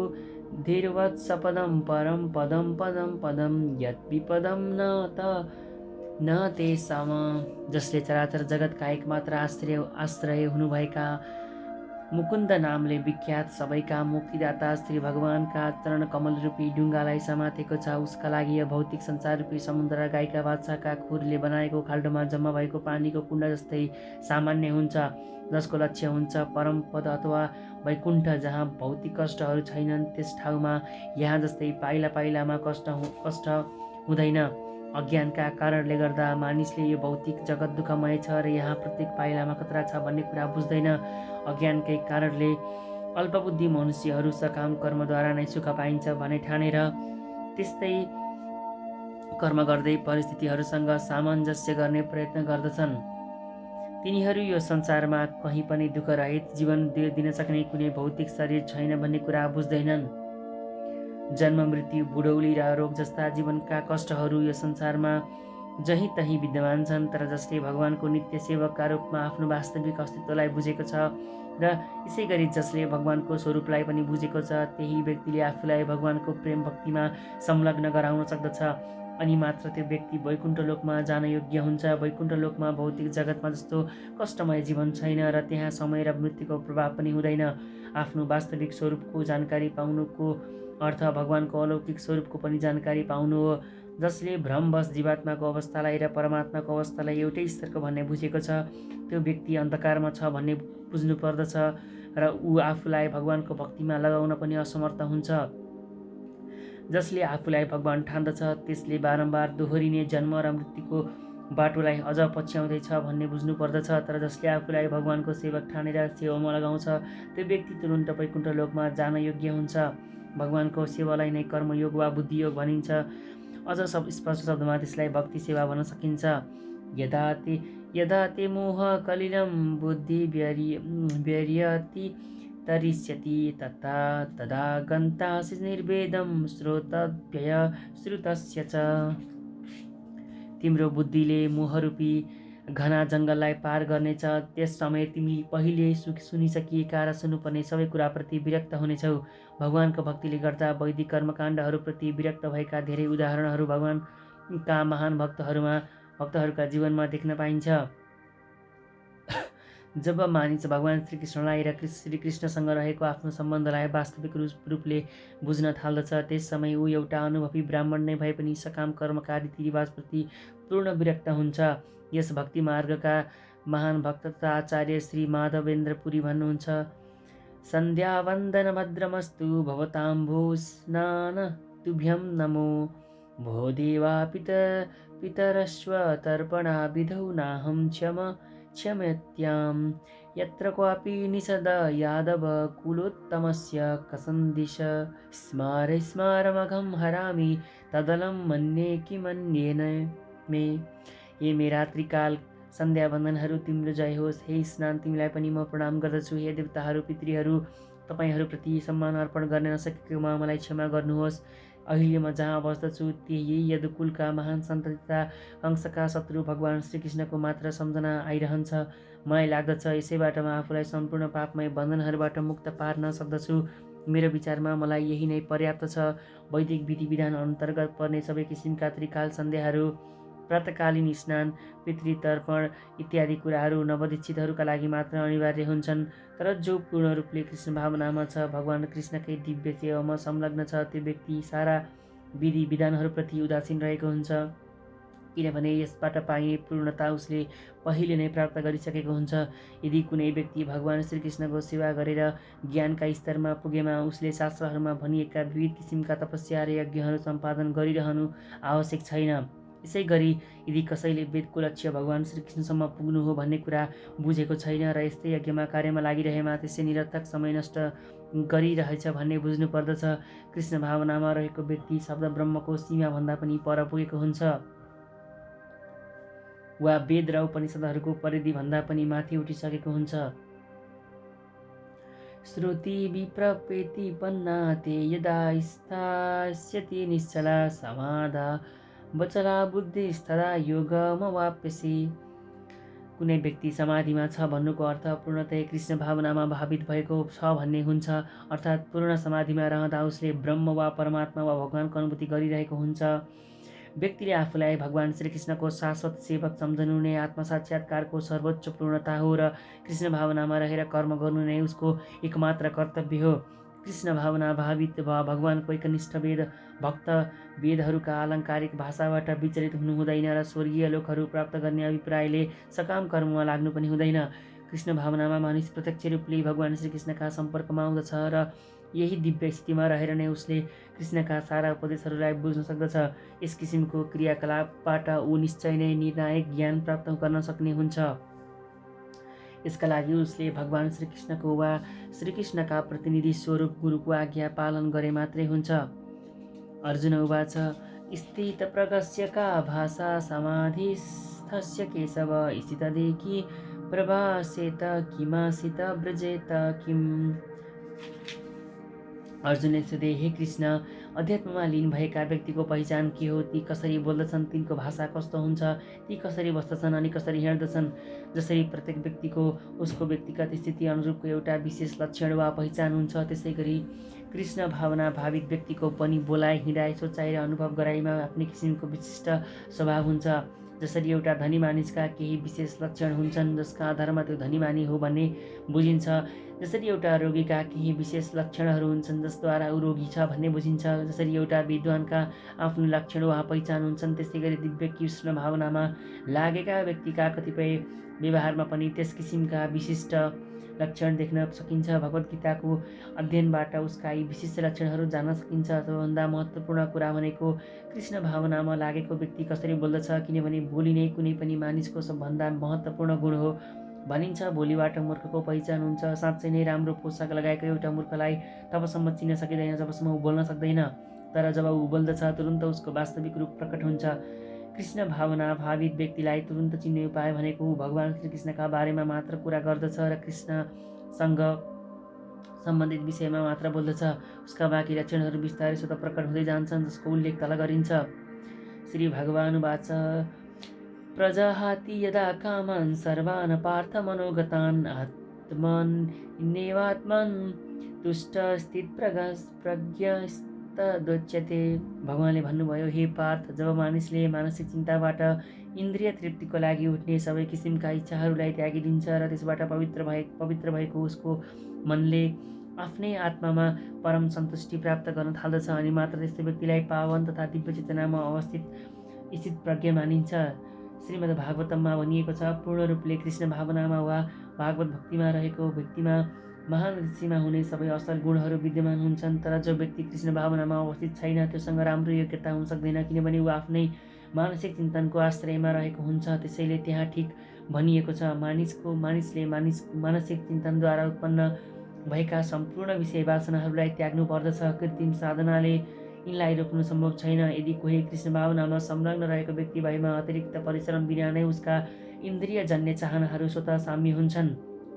धीर्वत्सपदम परम पदम पदम पदम यद्विपदम न ते सम। जसले चराचर जगतका एकमात्र आश्रय हुनुभएका मुकुन्द नामले विख्यात सबैका मुक्तिदाता श्री भगवानका चरण कमल रूपी ढुङ्गालाई समातेको छ, उसका लागि यो भौतिक संसार रूपी समुद्र गाईका बादशाहका खुरले बनाएको खाल्डोमा जम्मा भएको पानीको कुण्ड जस्तै सामान्य हुन्छ, जसको लक्ष्य हुन्छ परम पद अथवा वैकुण्ठ, जहाँ भौतिक कष्टहरू छैनन्। त्यस ठाउँमा यहाँ जस्तै पाइला पाइलामा कष्ट हुँदैन। अज्ञानका कारणले गर्दा मानिसले यो भौतिक जगत दुःखमय छ र यहाँ प्रत्येक पाइलामा खतरा छ भन्ने कुरा बुझ्दैन। अज्ञानकै कारणले अल्पबुद्धि मनुष्यहरू सकाम कर्मद्वारा नै सुख पाइन्छ भने ठानेर त्यस्तै कर्म गर्दै परिस्थितिहरूसँग सामञ्जस्य गर्ने प्रयत्न गर्दछन्। तिनीहरू यो संसारमा कहीँ पनि दुःख रहित जीवन दिन सक्ने कुनै भौतिक शरीर छैन भन्ने कुरा बुझ्दैनन्। जन्म मृत्यु बुढौली र रोग जस्ता जीवनका कष्टहरू यो संसारमा जहीँ तहीँ विद्यमान छन्, तर जसले भगवानको नित्य सेवकका रूपमा आफ्नो वास्तविक अस्तित्वलाई बुझेको छ र यसै गरी जसले भगवानको स्वरूपलाई पनि बुझेको छ, त्यही व्यक्तिले आफूलाई भगवानको प्रेम भक्तिमा संलग्न गराउन सक्दछ। अनि मात्र त्यो व्यक्ति वैकुण्ठ लोकमा जान योग्य हुन्छ। वैकुण्ठ लोकमा भौतिक जगतमा जस्तो कष्टमय जीवन छैन र त्यहाँ समय र मृत्युको प्रभाव पनि हुँदैन। आफ्नो वास्तविक स्वरूपको जानकारी पाउनुको अर्थ भगवानको अलौकिक स्वरूपको पनि जानकारी पाउनु हो। जसले भ्रमवश जीवात्माको अवस्थालाई र परमात्माको अवस्थालाई एउटै स्तरको भन्ने बुझेको छ, त्यो व्यक्ति अन्धकारमा छ भन्ने बुझ्नु पर्दछ र ऊ आफूलाई भगवानको भक्तिमा लगाउन पनि असमर्थ हुन्छ। जसले आफूलाई भगवान ठान्दछ, त्यसले बारम्बार दोहोरिने जन्म र मृत्युको बाटोलाई अझ पछ्याउँदैछ भन्ने बुझ्नु पर्दछ। तर जसले आफूलाई भगवानको सेवक ठानेर सेवामा लगाउँछ, त्यो व्यक्ति तुरुन्त वैकुण्ठ लोकमा जान योग्य हुन्छ। भगवानको सेवालाई नै कर्मयोग वा बुद्धियोग भनिन्छ। अझ स्पष्ट शब्दमा त्यसलाई भक्ति सेवा भन्न सकिन्छ। यदा ते मोह कलिलं बुद्धि व्यर्यति तरिष्यति तदा गन्तासि निर्वेदं श्रोतव्यय श्रुतस्य च। तिम्रो बुद्धिले मोहरूपी घना जङ्गललाई पार गर्नेछ। त्यस समय तिमी पहिले सुनिसकिएका र सुन्नुपर्ने सबै कुराप्रति विरक्त हुनेछौ। भगवानको भक्तिले गर्दा वैदिक कर्मकाण्डहरूप्रति विरक्त भएका धेरै उदाहरणहरू भगवानका महान भक्तहरूका जीवनमा देख्न पाइन्छ। जब मानिस भगवान श्रीकृष्णलाई र श्रीकृष्णसँग रहेको आफ्नो सम्बन्धलाई वास्तविक रूपले बुझ्न थाल्दछ, त्यस समय ऊ एउटा अनुभवी ब्राह्मण नै भए पनि सकाम कर्मका रीतिरिवाजप्रति पूर्ण विरक्त हुन्छ। यस भक्ति मार्गका महान भक्त तथा आचार्य श्री माधवेन्द्र पुरी भन्नुहुन्छ, सन्ध्यावन्दन भद्रमस्तु भवताम्भो स्नान तुभ्यं नमो भो देवा पितरस्व तर्पणा विधौ नाहं क्षम्यतां यत्र क्वापि निषद यादव कुलोत्तमस्य कसन्दिश स्मारमघं हरामि तदलं मन्ये किमन्येन मे। हे मेरा त्रिकाल सन्ध्यावन्दनहरू तिम्रो जय होस्। हे स्नान, तिमीलाई पनि म प्रणाम गर्दछु। हे देवताहरू पितृहरू, तपाईँहरूप्रति सम्मान अर्पण गर्न नसकेकोमा मलाई क्षमा गर्नुहोस्। अहिले म जहाँ बस्दछु त्यही यदुकुलका महान सन्तति तथा कंसका शत्रु भगवान श्रीकृष्णको मात्र सम्झना आइरहन्छ। मलाई लाग्दछ यसैबाट म आफूलाई सम्पूर्ण पापमय बन्धनहरूबाट मुक्त पार्न सक्दछु। मेरो विचारमा मलाई यही नै पर्याप्त छ। वैदिक विधि विधान अन्तर्गत पर्ने सबै किसिमका त्रिकाल सन्ध्याहरू, प्रातकालीन स्नान, पितृतर्पण इत्यादि कुराहरू नवदीक्षितहरूका लागि मात्र अनिवार्य हुन्छन्। तर जो पूर्ण रूपले कृष्ण भावनामा छ, भगवान कृष्णकै दिव्य सेवामा संलग्न छ, त्यो व्यक्ति सारा विधि विधानहरूप्रति उदासीन रहेको हुन्छ, किनभने यसबाट पाइने पूर्णता उसले पहिले नै प्राप्त गरिसकेको हुन्छ। यदि कुनै व्यक्ति भगवान श्रीकृष्णको सेवा गरेर ज्ञानका स्तरमा पुगेमा उसले शास्त्रहरूमा भनिएका विविध किसिमका तपस्या र यज्ञहरू सम्पादन गरिरहनु आवश्यक छैन। यसै गरी यदि कसैले वेदको लक्ष्य भगवान श्रीकृष्णसम्म पुग्नु हो भन्ने कुरा बुझेको छैन र यस्तै यज्ञमा कार्यमा लागिरहेमा त्यसै निरर्थक समय नष्ट गरिरहेछ भन्ने बुझ्नु पर्दछ। कृष्ण भावनामा रहेको व्यक्ति शब्द ब्रह्मको सीमाभन्दा पनि पर पुगेको हुन्छ, वा वेद र उपनिषदहरूको परिधिभन्दा पनि माथि उठिसकेको हुन्छ। श्रुति विप्रपेतिपन्ना ते यदा स्थास्यति निश्चला समाधा वचला बुद्धिस्तदा योगमवाप्स्यसि। कुनै व्यक्ति समाधिमा छ भन्नुको अर्थ पूर्णतया कृष्ण भावनामा भावित भएको छ भन्ने हुन्छ। अर्थात् पूर्ण समाधिमा रहँदा उसले ब्रह्म वा परमात्मा वा भगवानको अनुभूति गरिरहेको हुन्छ। व्यक्तिले आफूलाई भगवान श्रीकृष्णको शाश्वत सेवक सम्झनु नै आत्मसाक्षात्कारको सर्वोच्च पूर्णता हो र कृष्ण भावनामा रहेर कर्म गर्नु नै उसको एकमात्र कर्तव्य हो। कृष्ण भावना भावित वा भगवानको एकनिष्ठ भक्त वेदहरूका आलङ्कारिक भाषाबाट विचलित हुनु हुँदैन र स्वर्गीय लोकहरू प्राप्त गर्ने अभिप्रायले सकाम कर्ममा लाग्नु पनि हुँदैन। कृष्ण भावनामा मानिस प्रत्यक्ष रूपले भगवान श्रीकृष्णका सम्पर्कमा आउँदछ र यही दिव्य स्थितिमा रहेर नै उसले कृष्णका सारा उपदेशहरूलाई बुझ्न सक्दछ। यस किसिमको क्रियाकलापबाट ऊ निश्चय नै निर्णायक ज्ञान प्राप्त गर्न सक्ने हुन्छ। यसका लागि उसले भगवान श्रीकृष्णको वा श्रीकृष्णका प्रतिनिधि स्वरूप गुरुको आज्ञा पालन गरे मात्रै हुन्छ। अर्जुन उवाच स्थितप्रज्ञस्य का भाषा समाधिस्थस्य केशव स्थितदेखि प्रभासेत किमासित व्रजेत किम्। अर्जुनले सोधे, हे कृष्ण, अध्यात्ममा लीन भएका व्यक्तिको पहिचान के हो? ती कसरी बोल्दछन्? तिनको भाषा कस्तो हुन्छ? ती कसरी बस्दछन् अनि कसरी हिँड्दछन्? जसरी प्रत्येक व्यक्तिको उसको व्यक्तिगत स्थिति अनुरूपको एउटा विशेष लक्षण वा पहिचान हुन्छ, त्यसै गरी कृष्ण भावना भावित व्यक्तिको पनि बोलाइ, हिँडाइ, सोचाइ र अनुभव गराइमा आफ्नै किसिमको विशिष्ट स्वभाव हुन्छ। जसरी एउटा धनी मानिसका केही विशेष लक्षण हुन्छन् जसका आधारमा त्यो धनी मानी हो भन्ने बुझिन्छ, जसरी एउटा रोगीका केही विशेष लक्षणहरू हुन्छन् जसद्वारा ऊ रोगी छ भन्ने बुझिन्छ, जसरी एउटा विद्वानका आफ्नो लक्षण वा पहिचान हुन्छन्, त्यस्तै गरी दिव्य कृष्ण भावनामा लागेका व्यक्तिका कतिपय व्यवहारमा पनि त्यस किसिमका विशिष्ट लक्षण देख्न सकिन्छ। भगवद्गीताको अध्ययनबाट उसका यी विशिष्ट लक्षणहरू जान्न सकिन्छ। सबभन्दा महत्त्वपूर्ण कुरा भनेको कृष्ण भावनामा लागेको व्यक्ति कसरी बोल्दछ, किनभने बोली नै कुनै पनि मानिसको सबभन्दा महत्त्वपूर्ण गुण हो। भनिन्छ, बोलीबाट मूर्खको पहिचान हुन्छ। साँच्चै नै राम्रो पोसाक लगाएको एउटा मूर्खलाई तबसम्म चिन्न सकिँदैन जबसम्म ऊ बोल्न सक्दैन, तर जब ऊ बोल्दछ तुरुन्त उसको वास्तविक रूप प्रकट हुन्छ। कृष्ण भावना भावित व्यक्तिलाई तुरुन्त चिन्ने उपाय भनेको ऊ भगवान श्रीकृष्णका बारेमा मात्र कुरा गर्दछ र कृष्णसँग सम्बन्धित विषयमा मात्र बोल्दछ। उसका बाँकी लक्षणहरू बिस्तारै स्वतः प्रकट हुँदै जान्छन्, जसको उल्लेख तल गरिन्छ। श्री भगवानुवाच प्रजहाति यदा कामान् सर्वान् पार्थ मनोगतान् आत्मन्नेवात्मन् तुष्ट स्थितप्रज्ञस्तदुच्यते। भगवानले भन्नुभयो, हे पार्थ, जब मानिसले मानसिक चिन्ताबाट इन्द्रिय तृप्तिको लागि उठ्ने सबै किसिमका इच्छाहरूलाई त्यागिदिन्छ र त्यसबाट पवित्र भएको उसको मनले आफ्नै आत्मामा परम सन्तुष्टि प्राप्त गर्न थाल्दछ, अनि मात्र त्यस्तो व्यक्तिलाई पावन तथा दिव्य चेतनामा अवस्थित स्थित प्रज्ञ मानिन्छ। श्रीमद् भागवतममा भनिएको छ, पूर्ण रूपले कृष्ण भावनामा वा भागवत भक्तिमा रहेको व्यक्तिमा महान ऋषिमा हुने सबै असल गुणहरू विद्यमान हुन्छन्। तर जो व्यक्ति कृष्ण भावनामा अवस्थित छैन त्योसँग राम्रो योग्यता हुन सक्दैन, किनभने ऊ आफ्नै मानसिक चिन्तनको आश्रयमा रहेको हुन्छ। त्यसैले त्यहाँ ठिक भनिएको छ, मानिसले मानसिक चिन्तनद्वारा उत्पन्न भएका सम्पूर्ण विषय वासनाहरूलाई त्याग्नु पर्दछ। कृत्रिम साधनाले यिनलाई रोक्नु सम्भव छैन। यदि कोही कृष्ण भावनामा संलग्न रहेको व्यक्ति भएमा अतिरिक्त परिश्रम बिना नै उसका इन्द्रियजन्य चाहनाहरू स्वतः साम्य हुन्छन्।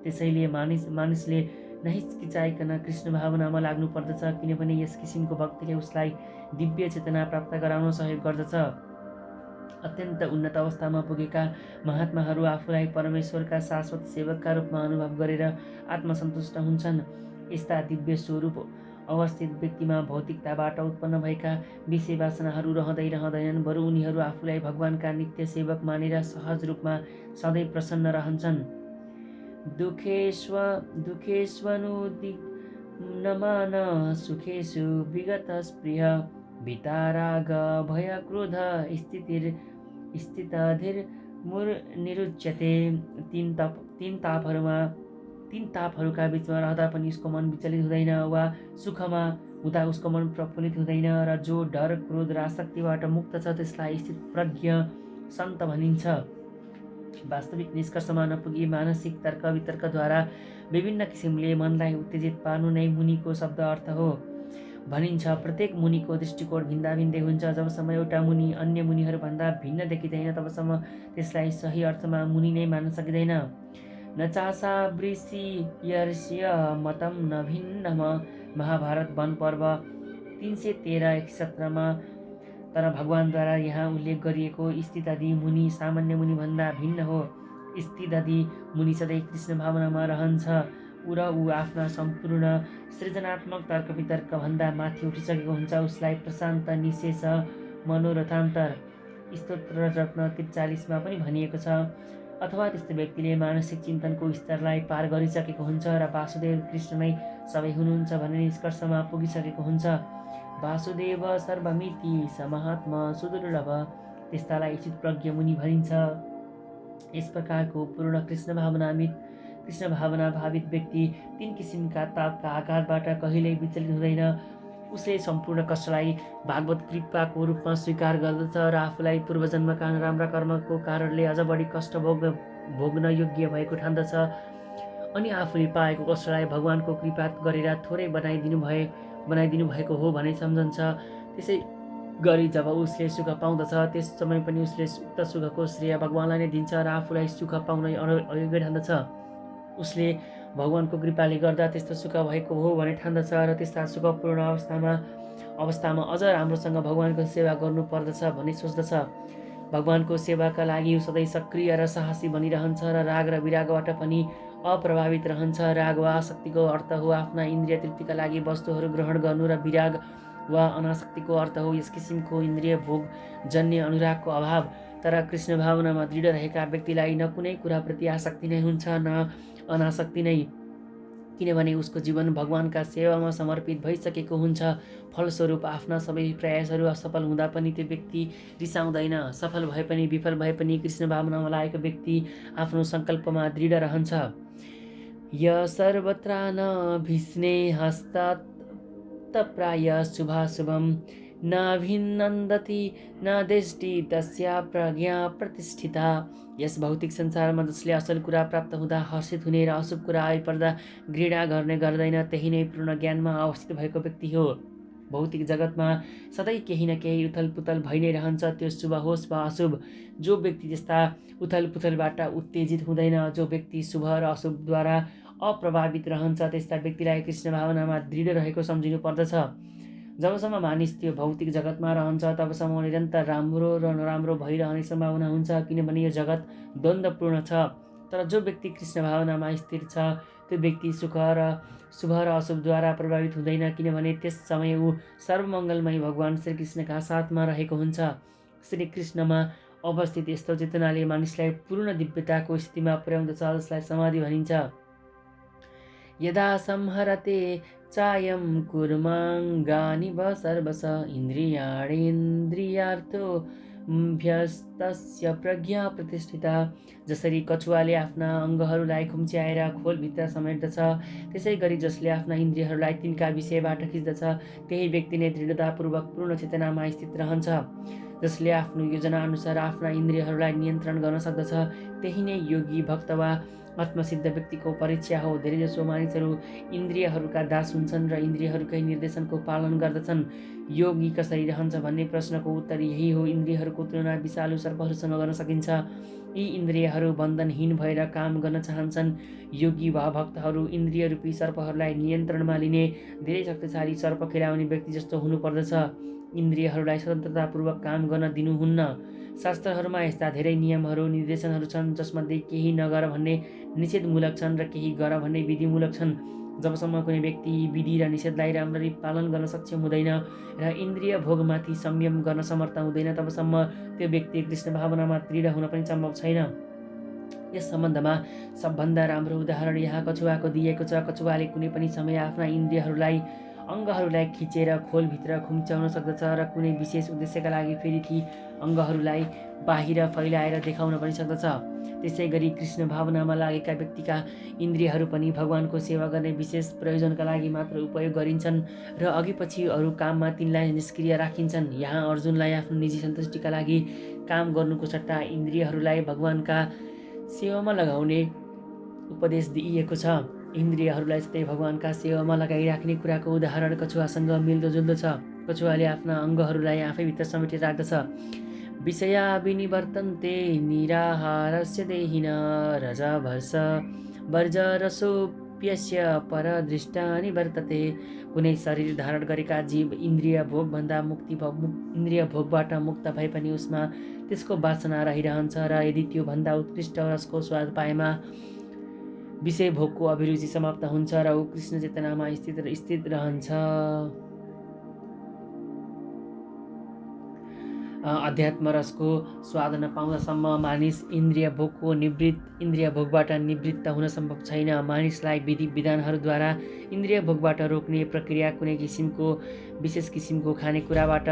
त्यसैले मानिसले नहिचकिचाइकन कृष्ण भावनामा लाग्नु पर्दछ, किनभने यस किसिमको भक्तिले उसलाई दिव्य चेतना प्राप्त गराउन सहयोग गर्दछ। अत्यन्त उन्नत अवस्थामा पुगेका महात्माहरू आफूलाई परमेश्वरका शाश्वत सेवकका रूपमा अनुभव गरेर आत्मसन्तुष्ट हुन्छन्। यस्ता दिव्य स्वरूप अवस्थित व्यक्तिमा भौतिकताबाट उत्पन्न भएका विषय वासनाहरू रहँदैनन्, बरु उनीहरू आफूलाई भगवानका नित्य सेवक मानेर सहज रूपमा सधैँ प्रसन्न रहन्छन्। दुःखेष्वनुदिग्नमान सुखेषु विगतस्पृह वीतराग भय क्रोध स्थितधिर्मुनिरुच्यते। तीन तापहरूका बीचमा रहँदा पनि उसको मन विचलित हुँदैन वा सुखमा हुँदा उसको मन प्रफुल्लित हुँदैन र जो डर, क्रोध र आसक्तिबाट मुक्त छ त्यसलाई स्थित प्रज्ञ सन्त भनिन्छ। वास्तविक निष्कर्षमा नपुगी मानसिक तर्क वितर्कद्वारा विभिन्न किसिमले मनलाई उत्तेजित पार्नु नै मुनिको शब्द अर्थ हो भनिन्छ। प्रत्येक मुनिको दृष्टिकोण भिन्दा भिन्दै हुन्छ। जबसम्म एउटा मुनि अन्य मुनिहरूभन्दा भिन्न देखिँदैन तबसम्म त्यसलाई सही अर्थमा मुनि नै मान्न सकिँदैन। न चासा वृषियर्ष्य मतं न भिन्नम। महाभारत वन पर्व 313-117 तर भगवानद्वारा यहाँ उल्लेख गरिएको स्थितादि मुनि सामान्य मुनिभन्दा भिन्न हो। स्थितादि मुनि सधैँ कृष्ण भावनामा रहन्छ र ऊ आफ्ना सम्पूर्ण सृजनात्मक तर्क वितर्कभन्दा माथि उठिसकेको हुन्छ। उसलाई प्रशान्त निशेष मनोरथान्तर स्तोत्र रत्न 43 पनि भनिएको छ। अथवा त्यस्तो व्यक्तिले मानसिक चिन्तनको स्तरलाई पार गरिसकेको हुन्छ र वासुदेव कृष्ण नै सबै हुनुहुन्छ भन्ने निष्कर्षमा पुगिसकेको हुन्छ। वासुदेव सर्वमिति स महात्मा सुदुर्लभ, त्यस्तालाई स्थित प्रज्ञ मुनि भनिन्छ। यस प्रकारको पूर्ण कृष्ण भावना भावित व्यक्ति तीन किसिमका तापका आघातबाट कहिल्यै विचलित हुँदैन। उसले सम्पूर्ण कष्टलाई भागवत कृपाको रूपमा स्वीकार गर्दछ र आफूलाई पूर्वजन्मका नराम्रा कर्मको कारणले अझ बढी कष्ट भोग्न योग्य भएको ठान्दछ अनि आफूले पाएको कष्टलाई भगवानको कृपा गरेर थोरै बनाइदिनु भएको हो भने सम्झन्छ। त्यसै गरी जब उसले सुख पाउँदछ त्यस समय पनि उसले उक्त सुखको श्रेय भगवानलाई नै दिन्छ र आफूलाई सुख पाउन अयोग्य ठान्दछ। उसले भगवानको कृपाले गर्दा त्यस्तो सुख भएको हो भने ठान्दछ र त्यस्ता सुखपूर्ण अवस्थामा अझ राम्रोसँग भगवानको सेवा गर्नु पर्दछ भन्ने सोच्दछ। भगवानको सेवाका लागि सधैँ सक्रिय र साहसी बनिरहन्छ र राग र विरागबाट पनि अप्रभावित रहन्छ। राग वा आसक्तिको अर्थ हो आफ्ना इन्द्रिय तृप्तिका लागि वस्तुहरू ग्रहण गर्नु र विराग वा अनासक्तिको अर्थ हो यस किसिमको इन्द्रिय भोग जन्य अनुरागको अभाव। तर कृष्ण भावनामा दृढ रहेका व्यक्तिलाई न कुनै कुराप्रति आसक्ति नै हुन्छ न अनासक्ति नै, किनभने उसको जीवन भगवानका सेवामा समर्पित भइसकेको हुन्छ। फलस्वरूप आफ्ना सबै प्रयासहरू असफल हुँदा पनि त्यो व्यक्ति रिसाउँदैन। सफल भए पनि विफल भए पनि कृष्ण भावनामा लागेको व्यक्ति आफ्नो सङ्कल्पमा दृढ रहन्छ। य सर्वत्र न भिस्ने हस्तात प्राय शुभाशुभम नाभिनन्दति न दृष्टि तस्या प्रज्ञा प्रतिष्ठिता। यस भौतिक संसारमा जसले असल कुरा प्राप्त हुँदा हर्षित हुने र अशुभ कुरा आइपर्दा घृणा गर्ने गर्दैन त्यही नै पूर्ण ज्ञानमा अवस्थित भएको व्यक्ति हो। भौतिक जगतमा सधैँ केही न केही उथलपुथल भइ नै रहन्छ, त्यो शुभ होस् वा अशुभ। जो व्यक्ति त्यस्ता उथलपुथलबाट उत्तेजित हुँदैन, जो व्यक्ति शुभ र अशुभद्वारा अप्रभावित रहन्छ, त्यस्ता व्यक्तिलाई कृष्ण भावनामा दृढ रहेको सम्झिनु पर्दछ। जबसम्म मानिस त्यो भौतिक जगतमा रहन्छ तबसम्म निरन्तर राम्रो र नराम्रो भइरहने सम्भावना हुन्छ, किनभने यो जगत द्वन्द्वपूर्ण छ। तर जो व्यक्ति कृष्ण भावनामा स्थिर छ त्यो व्यक्ति शुभ र अशुभद्वारा प्रभावित हुँदैन, किनभने त्यस समय ऊ सर्वमङ्गलमय भगवान श्रीकृष्णका साथमा रहेको हुन्छ। श्रीकृष्णमा अवस्थित यस्तो चेतनाले मानिसलाई पूर्ण दिव्यताको स्थितिमा पुर्याउँदछ, जसलाई समाधि भनिन्छ। यदा संहरते चायं कुर्माङ्गानि वा सर्वश इन्द्रियाणीन्द्रियार्थो भ्यस्तस्य प्रज्ञा प्रतिष्ठिता। जसरी कछुवाले आफ्ना अङ्गहरूलाई खुम्च्याएर खोलभित्र समेट्दछ, त्यसै गरी जसले आफ्ना इन्द्रियहरूलाई तिनका विषयबाट खिच्दछ त्यही व्यक्ति नै दृढतापूर्वक पूर्ण चेतनामा स्थित रहन्छ। जसले आफ्नो योजना अनुसार आफ्ना इन्द्रियहरूलाई नियन्त्रण गर्न सक्दछ त्यही नै योगी भक्त वा आत्मसिद्ध व्यक्तिको परीक्षा हो। धेरैजसो मानिसहरू इन्द्रियहरूका दास हुन्छन् र इन्द्रियहरूकै निर्देशनको पालन गर्दछन्। योगी कसरी रहन्छ भन्ने प्रश्नको उत्तर यही हो। इन्द्रियहरूको तुलना विषालु सर्पहरूसँग गर्न सकिन्छ। यी इन्द्रियहरू बन्धनहीन भएर काम गर्न चाहन्छन्। योगी वा भक्तहरू इन्द्रिय रूपी सर्पहरूलाई नियन्त्रणमा लिने धेरै शक्तिशाली सर्प खेलाउने व्यक्ति जस्तो हुनुपर्दछ। इन्द्रियहरूलाई स्वतन्त्रतापूर्वक काम गर्न दिनुहुन्न। शास्त्रहरूमा यस्ता धेरै नियमहरू निर्देशनहरू छन् जसमध्ये केही नगर भन्ने निषेधमूलक छन् र केही गर भन्ने विधिमूलक छन्। जबसम्म कुनै व्यक्ति विधि र निषेधलाई राम्ररी पालन गर्न सक्षम हुँदैन र इन्द्रिय भोगमाथि संयम गर्न समर्थ हुँदैन, तबसम्म त्यो व्यक्ति कृष्ण भावनामा दृढ हुन पनि सम्भव छैन। यस सम्बन्धमा सबभन्दा राम्रो उदाहरण यहाँ कछुवाको दिएको छ। कछुवाले कुनै पनि समय आफ्ना अङ्गहरूलाई खिचेर खोलभित्र खुम्च्याउन सक्दछ र कुनै विशेष उद्देश्यका लागि फेरि ती अङ्गहरूलाई बाहिर फैलाएर देखाउन पनि सक्दछ। त्यसै गरी कृष्ण भावनामा लागेका व्यक्तिका इन्द्रियहरू पनि भगवानको सेवा गर्ने विशेष प्रयोजनका लागि मात्र उपयोग गरिन्छन् र अघिपछि अरू काममा तिनलाई निष्क्रिय राखिन्छन्। यहाँ अर्जुनलाई आफ्नो निजी सन्तुष्टिका लागि काम गर्नुको सट्टा इन्द्रियहरूलाई भगवानका सेवामा लगाउने उपदेश दिइएको छ। इन्द्रियहरूलाई चाहिँ भगवानका सेवामा लगाइराख्ने कुराको उदाहरण कछुवासँग मिल्दोजुल्दो छ। कछुवाले आफ्ना अङ्गहरूलाई आफैभित्र समेटेर राख्दछ। विषया विनिवर्तन्ते निराहारस्य देहिन रजभर्ष वर्जरसोऽप्यस्य परदृष्टानि वर्तते। कुनै शरीर धारण गरेका जीव इन्द्रिय भोगबाट मुक्त भए पनि उसमा त्यसको वासना रहिरहन्छ र यदि त्यो भन्दा उत्कृष्ट रसको स्वाद पाएमा विषय भोगको अभिरुचि समाप्त हुन्छ र ऊ कृष्ण चेतनामा स्थित रहन्छ। अध्यात्म रसको स्वाद नपाउँदासम्म मानिस इन्द्रिय भोगबाट निवृत्त हुन सम्भव छैन। मानिसलाई विधि विधानहरूद्वारा इन्द्रिय भोगबाट रोक्ने प्रक्रिया कुनै विशेष किसिमको खानेकुराबाट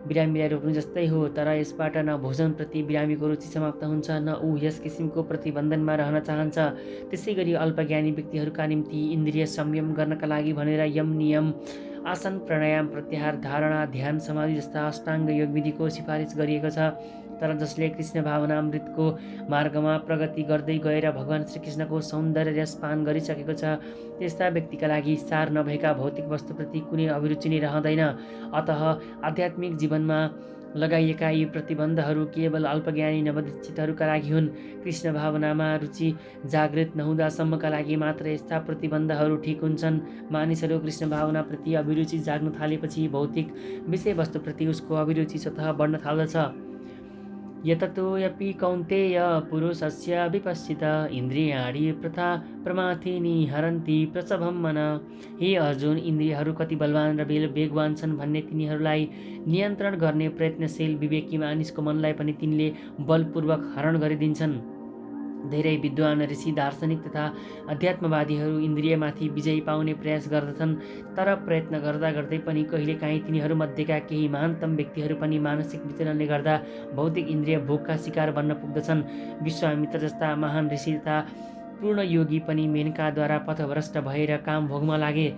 बिरामीलाई रोक्नु जस्तै हो, तर यसबाट न भोजनप्रति बिरामीको रुचि समाप्त हुन्छ न ऊ यस किसिमको प्रतिबन्धनमा रहन चाहन्छ। त्यसै गरी अल्पज्ञानी व्यक्तिहरूका निम्ति इन्द्रिय संयम गर्नका लागि भनेर यम नियम, आसन, प्राणायाम, प्रत्याहार, धारणा, ध्यान, समाधि जस्ता अष्टाङ्ग योग विधिको सिफारिस गरिएको छ। तर जसले कृष्ण भावनामृतको मार्गमा प्रगति गर्दै गएर भगवान श्रीकृष्णको सौन्दर्य रस पान गरिसकेको छ, त्यस्ता व्यक्तिका लागि सार नभएका भौतिक वस्तुप्रति कुनै अभिरुचि नै रहँदैन। अतः आध्यात्मिक जीवनमा लगाइएका यी प्रतिबन्धहरू केवल अल्पज्ञानी नवदीक्षितहरूका लागि हुन्। कृष्ण भावनामा रुचि जागृत नहुँदासम्मका लागि मात्र यस्ता प्रतिबन्धहरू ठिक हुन्छन्। मानिसहरू कृष्ण भावनाप्रति अभिरुचि जाग्न थालेपछि भौतिक विषयवस्तुप्रति उसको अभिरुचि स्वतः बढ्न थाल्दछ। यततोऽपि कौन्तेय पुरुषस्य विपश्चित इन्द्रियाणि प्रमाथिनि हरन्ति प्रसभं मन। हे अर्जुन, इन्द्रियहरू कति बलवान र वेगवान छन् भन्ने तिनीहरूलाई नियन्त्रण गर्ने प्रयत्नशील विवेकी मानिसको मनलाई पनि तिनले बलपूर्वक हरण गरिदिन्छन्। धेरै विद्वान ऋषि, दार्शनिक तथा अध्यात्मवादीहरू इन्द्रियमाथि विजय पाउने प्रयास गर्दछन्, तर प्रयत्न गर्दा गर्दै पनि कहिलेकाहीँ तिनीहरूमध्येका केही महानतम व्यक्तिहरू पनि मानसिक विचलनले गर्दा भौतिक इन्द्रिय भोगका शिकार बन्न पुग्दछन्। विश्वामित्र जस्ता महान ऋषि तथा पूर्ण योगी पनि मेनकाद्वारा पथभ्रष्ट भएर काम भोगमा लागे।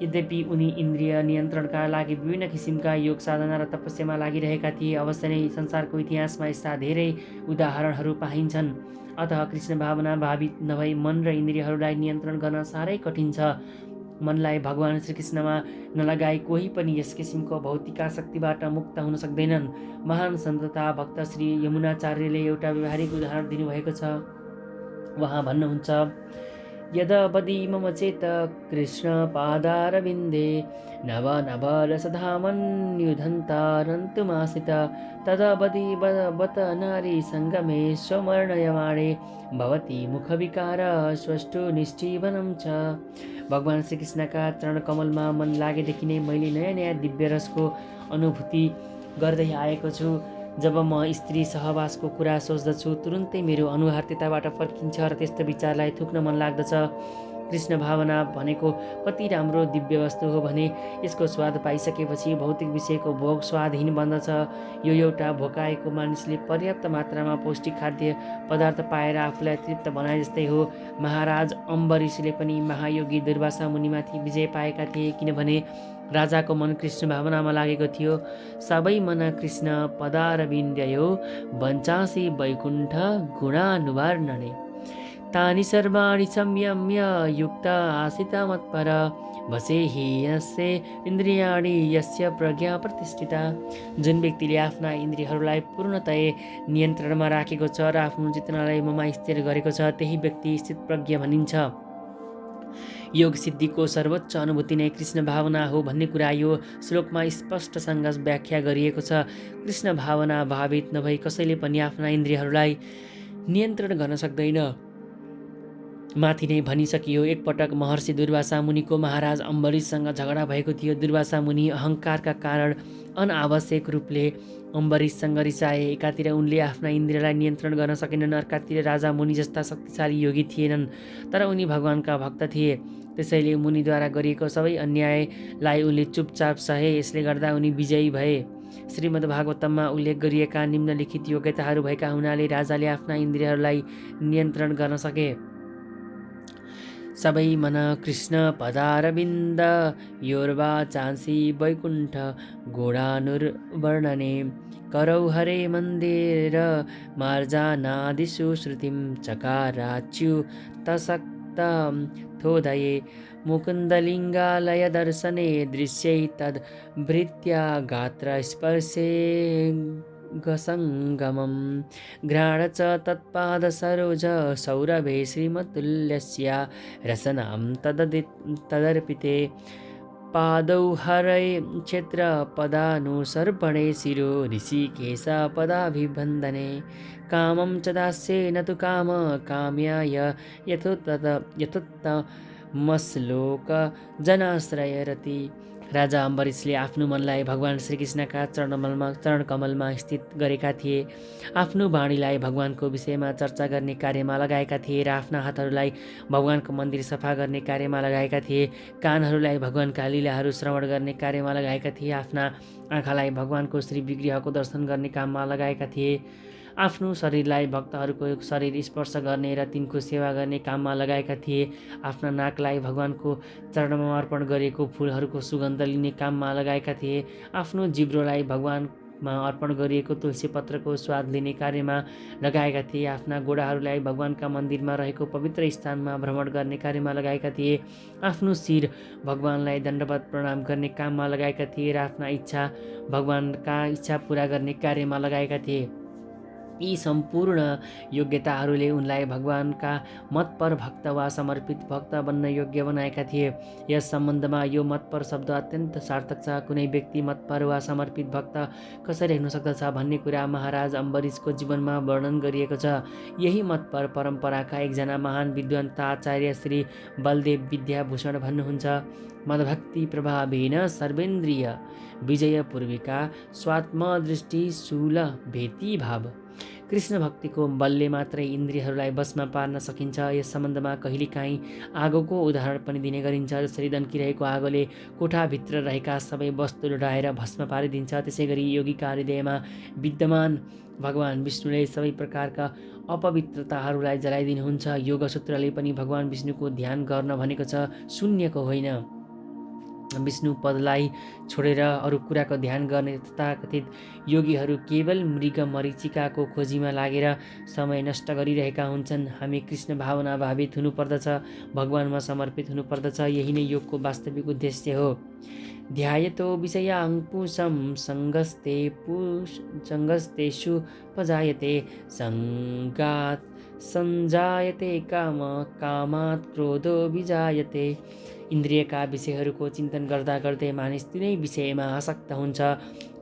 यद्यपि उनी इन्द्रिय नियन्त्रणका लागि विभिन्न किसिमका योग साधना र तपस्यामा लागिरहेका थिए। अवश्य नै संसारको इतिहासमा यस्ता धेरै उदाहरणहरू पाइन्छन्। अतः कृष्ण भावना भावित नभई मन र इन्द्रियहरूलाई नियन्त्रण गर्न साह्रै कठिन छ। मनलाई भगवान श्रीकृष्णमा नलगाई कोही पनि यस किसिमको भौतिकासक्तिबाट मुक्त हुन सक्दैनन्। महान सन्त तथा भक्त श्री यमुनाचार्यले एउटा व्यवहारिक उदाहरण दिनुभएको छ। उहाँ भन्नुहुन्छ, यदवदि मम चेत कृष्ण पादारविन्दे नवरसधामन्युधन्तारन्तुमासित तदवदि बत नारी सङ्गमे स्वमर्णयमाणे भवति मुखविकार स्वष्टु निष्ठीवनं च। भगवान श्रीकृष्णका चरणकमलमा मन लागेदेखि नै मैले नयाँ नयाँ दिव्य रसको अनुभूति गर्दै आएको छु। जब म स्त्री सहवासको कुरा सोच्दछु तुरुन्तै मेरो अनुहार त्यताबाट फर्किन्छ र त्यस्तो विचारलाई थुक्न मन लाग्दछ। कृष्ण भावना भनेको कति राम्रो दिव्य वस्तु हो भने यसको स्वाद पाइसकेपछि भौतिक विषयको भोग स्वादहीन बन्दछ। यो एउटा भोकाएको मानिसले पर्याप्त मात्रामा पौष्टिक खाद्य पदार्थ पाएर आफूलाई तृप्त बनाए जस्तै हो। महाराज अम्बरीशले पनि महायोगी दुर्वासा मुनिमाथि विजय पाएका थिए, किनभने राजाको मन कृष्ण भावनामा लागेको थियो। सबै मन कृष्ण पदारविन्द्ययो वञ्चासि वैकुण्ठ गुणानुवर्णने तानि सर्वाणि संयम्य युक्त आसित मत्पर वसेहि यस्य इन्द्रियाणि यस्य प्रज्ञा प्रतिष्ठिता। जुन व्यक्तिले आफ्ना इन्द्रियहरूलाई पूर्णतया नियन्त्रणमा राखेको छ र आफ्नो चेतनालाई ममा स्थिर गरेको छ, त्यही व्यक्ति स्थित प्रज्ञ भनिन्छ। योग सिद्धिको सर्वोच्च अनुभूति नै कृष्ण भावना हो भन्ने कुरा यो श्लोकमा स्पष्टसँग व्याख्या गरिएको छ। कृष्ण भावना भावित नभई कसैले पनि आफ्ना इन्द्रियहरूलाई नियन्त्रण गर्न सक्दैन। माथि नै भनिसकियो। एकपटक महर्षि दुर्वासा मुनिको महाराज अम्बरीशसँग झगडा भएको थियो। दुर्वासा मुनि अहङ्कारका कारण अनावश्यक रूपले अम्बरीशसँग रिसाए। एकातिर उनले आफ्ना इन्द्रियलाई नियन्त्रण गर्न सकेनन्, अर्कातिर राजा मुनि जस्ता शक्तिशाली योगी थिएनन्, तर उनी भगवानका भक्त थिए। त्यसैले मुनिद्वारा गरिएको सबै अन्यायलाई उनले चुपचाप सहे। यसले गर्दा उनी विजयी भए। श्रीमद् भागवतममा उल्लेख गरिएका निम्नलिखित योग्यताहरू भएका हुनाले राजाले आफ्ना इन्द्रियहरूलाई नियन्त्रण गर्न सके। सबै मन कृष्ण पदारविन्द योर्वाचांसि वैकुण्ठ गुणानुर्वर्णने करौ हरे मन्दिर मार्जानादिषु श्रुतिं चकाराच्युतशक्तथोदये मुकुन्दलिङ्गालय दर्शने दृश्यै तद्भृत्या गात्रस्पर्शे गसङ्गमं घ्राण च तत्पादसरोज सौरभे श्रीमतुल्यस्य रसनां तदर्पिते पादौ हरै क्षेत्रपदानुसर्पणे शिरो ऋषिकेश पदाभिवन्दने कामं च दास्येन तु काम काम्याय यथोत्तमश्लोक जनाश्रयरति। राजा अम्बरीशले आफ्नो मनलाई भगवान श्रीकृष्णका चरणकमलमा स्थित गरेका थिए। आफ्नो वाणीलाई भगवानको विषयमा चर्चा गर्ने कार्यमा लगाएका थिए र आफ्ना हातहरूलाई भगवानको मन्दिर सफा गर्ने कार्यमा लगाएका थिए। कानहरूलाई भगवानका लीलाहरू श्रवण गर्ने कार्यमा लगाएका थिए। आफ्ना आँखालाई भगवानको श्री विग्रहको दर्शन गर्ने काममा लगाएका थिए। आफ्नो शरीरलाई भक्तहरूको शरीर स्पर्श गर्ने र तिनको सेवा गर्ने काममा लगाएका थिए। आफ्ना नाकलाई भगवानको चरणमा अर्पण गरिएको फुलहरूको सुगन्ध लिने काममा लगाएका थिए। आफ्नो जिब्रोलाई भगवानमा अर्पण गरिएको तुलसी पत्रको स्वाद लिने कार्यमा लगाएका थिए। आफ्ना गोडाहरूलाई भगवानका मन्दिरमा रहेको पवित्र स्थानमा भ्रमण गर्ने कार्यमा लगाएका थिए। आफ्नो शिर भगवानलाई दण्डवत प्रणाम गर्ने काममा लगाएका थिए र आफ्ना इच्छा भगवानका इच्छा पूरा गर्ने कार्यमा लगाएका थिए। यी सम्पूर्ण योग्यताहरूले उनलाई भगवानका मतपर भक्त वा समर्पित भक्त बन्न योग्य बनाएका थिए। यस सम्बन्धमा यो मतपर शब्द अत्यन्त सार्थक छ। कुनै व्यक्ति मतपर वा समर्पित भक्त कसरी हुन सक्दछ भन्ने कुरा महाराज अम्बरीशको जीवनमा वर्णन गरिएको छ। यही मतपर परम्पराका एकजना महान विद्वान तथा आचार्य श्री बलदेव विद्याभूषण भन्नुहुन्छ, मदभक्ति प्रभावेन सर्वेन्द्रिय विजय पूर्विका स्वात्मदृष्टि शूल भेती भाव। कृष्ण भक्तिको बलले मात्रै इन्द्रियहरूलाई वशमा पार्न सकिन्छ। यस सम्बन्धमा कहिलेकाहीँ आगोको उदाहरण पनि दिने गरिन्छ। जसरी दन्किरहेको आगोले कोठाभित्र रहेका सबै वस्तु डढाएर भस्म पारिदिन्छ, त्यसै गरी योगीका हृदयमा विद्यमान भगवान विष्णुले सबै प्रकारका अपवित्रताहरूलाई जलाइदिनुहुन्छ। योगसूत्रले पनि भगवान विष्णुको ध्यान गर्न भनेको छ, शून्यको होइन। विष्णु पदलाई छोडेर अरू कुराको ध्यान गर्ने तथाकथित योगीहरू केवल मृग मरीचिकाको खोजीमा लागेर समय नष्ट गरिरहेका हुन्छन्। हामी कृष्ण भावना भावित हुनुपर्दछ, भगवानमा समर्पित हुनुपर्दछ। यही नै योगको वास्तविक उद्देश्य हो। ध्यायतो विषयाङ्कुशं सङ्गस्तेषु पजायते सङ्गात् सञ्जायते काम कामात् क्रोधो विजायते। इन्द्रियका विषयहरूको चिन्तन गर्दा गर्दै मानिस तिनै विषयमा आसक्त हुन्छ।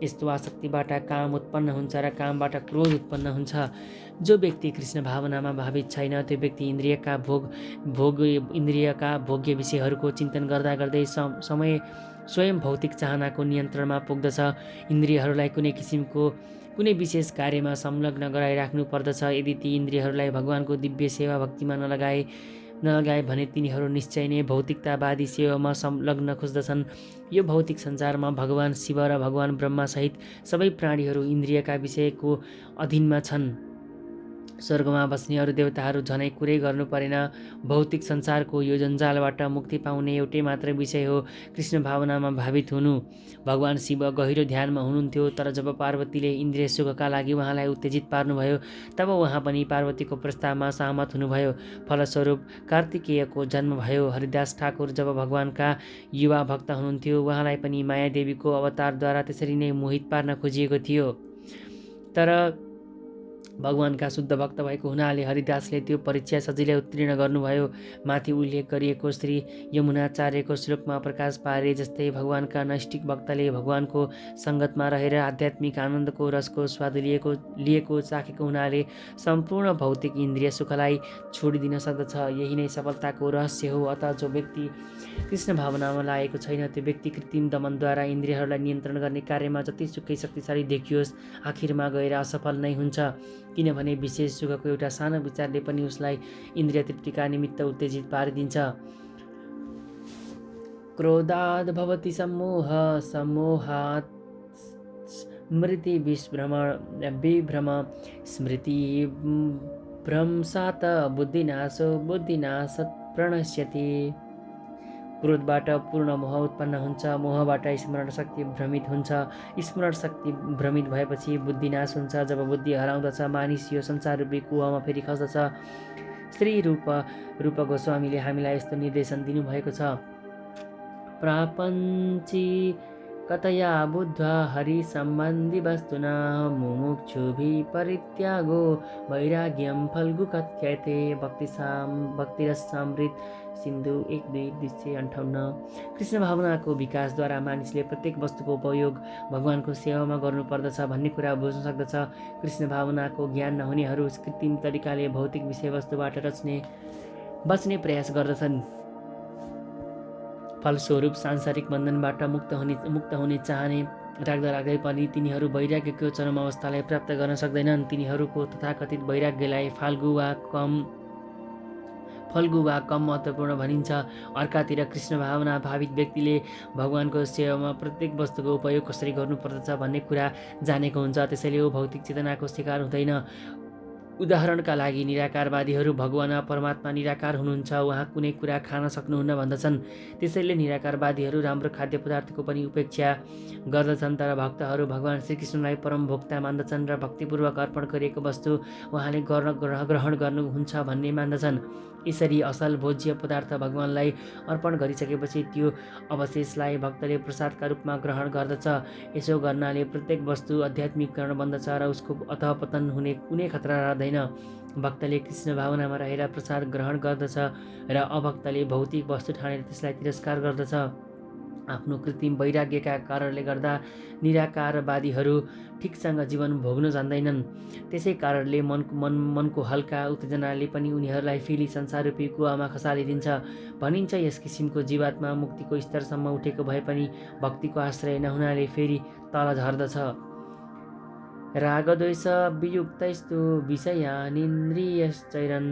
यस्तो आसक्तिबाट काम उत्पन्न हुन्छ र कामबाट क्रोध उत्पन्न हुन्छ। जो व्यक्ति कृष्ण भावनामा भावित छैन त्यो व्यक्ति इन्द्रियका भोग्य विषयहरूको चिन्तन गर्दा गर्दै समय स्वयं भौतिक चाहनाको नियन्त्रणमा पुग्दछ। इन्द्रियहरूलाई कुनै विशेष कार्यमा संलग्न गराइराख्नु पर्दछ। यदि ती इन्द्रियहरूलाई भगवानको दिव्य सेवा भक्तिमा नलगाए भने तिनीहरू निश्चय नै भौतिकतावादी सेवामा संलग्न खोज्दछन्। यो भौतिक संसारमा भगवान शिव र भगवान ब्रह्मा सहित सबै प्राणीहरू इन्द्रियका विषयको अधीनमा छन्। स्वर्गमा बस्ने अरू देवताहरू झनै कुरै गर्नु परेन। भौतिक संसारको यो जन्जालबाट मुक्ति पाउने एउटै मात्र विषय हो कृष्ण भावनामा भावित हुनु। भगवान शिव गहिरो ध्यानमा हुनुहुन्थ्यो, तर जब पार्वतीले इन्द्रिय सुखका लागि उहाँलाई उत्तेजित पार्नुभयो तब उहाँ पनि पार्वतीको प्रस्तावमा सहमत हुनुभयो। फलस्वरूप कार्तिकेयको जन्म भयो। हरिदास ठाकुर जब भगवानका युवा भक्त हुनुहुन्थ्यो, उहाँलाई पनि मायादेवीको अवतारद्वारा त्यसरी नै मोहित पार्न खोजिएको थियो। तर भगवानका शुद्ध भक्त भएको हुनाले हरिदासले त्यो परीक्षा सजिलै उत्तीर्ण गर्नुभयो। माथि उल्लेख गरिएको श्री यमुनाचार्यको श्लोकमा प्रकाश पारे जस्तै भगवानका नैष्ठिक भक्तले भगवानको सङ्गतमा रहेर आध्यात्मिक आनन्दको रसको स्वाद लिएको चाखेको हुनाले सम्पूर्ण भौतिक इन्द्रिय सुखलाई छोडिदिन सक्दछ। यही नै सफलताको रहस्य हो। अत जो व्यक्ति कृष्ण भावनामा लागेको छैन त्यो व्यक्ति कृत्रिम दमनद्वारा इन्द्रियहरूलाई नियन्त्रण गर्ने कार्यमा जतिसुकै शक्तिशाली देखियोस् आखिरमा गएर असफल नै हुन्छ, किनभने विशेष सुखको एउटा सानो विचारले पनि उसलाई इन्द्रिय तृप्तिका निमित्त उत्तेजित पारिदिन्छ। क्रोधाद् भवति सम्मोह, सम्मोहात् स्मृति विभ्रम, स्मृति भ्रंशात् बुद्धिनाशो, बुद्धिनाशात् प्रणश्यति। क्रोधबाट पूर्ण मोह उत्पन्न हुन्छ, मोहबाट स्मरण शक्ति भ्रमित हुन्छ, स्मरण शक्ति भ्रमित भएपछि बुद्धिनाश हुन्छ। जब बुद्धि हराउँदछ मानिस यो संसार रूपी कुवामा फेरि खस्दछ। श्री रूप गोस्वामीले हामीलाई यस्तो निर्देशन दिनुभएको छ। प्रापञ्चिकतया बुद्ध्वा हरिसम्बन्धी वस्तुना मुमुक्षुभिः परित्यागो वैराग्यं फल्गु कथ्यते। भक्तिरसामृत सिन्धु 1-2-258। कृष्ण भावनाको विकासद्वारा मानिसले प्रत्येक वस्तुको उपयोग भगवानको सेवामा गर्नुपर्दछ भन्ने कुरा बुझ्न सक्दछ। कृष्ण भावनाको ज्ञान नहुनेहरू कृत्रिम तरिकाले भौतिक विषयवस्तुबाट बच्ने प्रयास गर्दछन्। फलस्वरूप सांसारिक बन्धनबाट मुक्त हुने चाहने राख्दै पनि तिनीहरू वैराग्यको चरम अवस्थालाई प्राप्त गर्न सक्दैनन्। तिनीहरूको तथाकथित वैराग्यलाई फाल्गु वा कम महत्त्वपूर्ण भनिन्छ। अर्कातिर कृष्ण भावना भावित व्यक्तिले भगवानको सेवामा प्रत्येक वस्तुको उपयोग कसरी गर्नुपर्दछ भन्ने कुरा जानेको हुन्छ, त्यसैले ऊ भौतिक चेतनाको शिकार हुँदैन। उदाहरणका लागि निराकारवादीहरू भगवान परमात्मा निराकार हुनुहुन्छ, उहाँ कुनै कुरा खान सक्नुहुन्न भन्दछन्। त्यसैले निराकारवादीहरू राम्रो खाद्य पदार्थको पनि उपेक्षा गर्दछन्। तर भक्तहरू भगवान श्रीकृष्णलाई परम भोक्ता मान्दछन् र भक्तिपूर्वक अर्पण गरिएको वस्तु उहाँले ग्रहण गर्नुहुन्छ भन्ने मान्दछन्। यसरी असल भोज्य पदार्थ भगवानलाई अर्पण गरिसकेपछि त्यो अवशेषलाई भक्तले प्रसादका रूपमा ग्रहण गर्दछ। यसो गर्नाले प्रत्येक वस्तु आध्यात्मिकरण बन्दछ र उसको अधःपतन हुने कुनै खतरा रहँदैन। भक्तले कृष्ण भावनामा रहेर प्रसाद ग्रहण गर्दछ र अभक्तले भौतिक वस्तु ठानेर त्यसलाई तिरस्कार गर्दछ। आफ्नो कृत्रिम वैराग्यका कारणले गर्दा निराकारवादीहरू ठिकसँग जीवन भोग्न जान्दैनन्। त्यसै कारणले मनको हल्का उत्तेजनाले पनि उनीहरूलाई फेरि संसार रूपी कुवामा खसालिदिन्छ। भनिन्छ यस किसिमको जीवात्मा मुक्तिको स्तरसम्म उठेको भए पनि भक्तिको आश्रय नहुनाले फेरि तल झर्दछ। रागद्वेष वियुक्तैस्तु विषयानिन्द्रियश्चरन्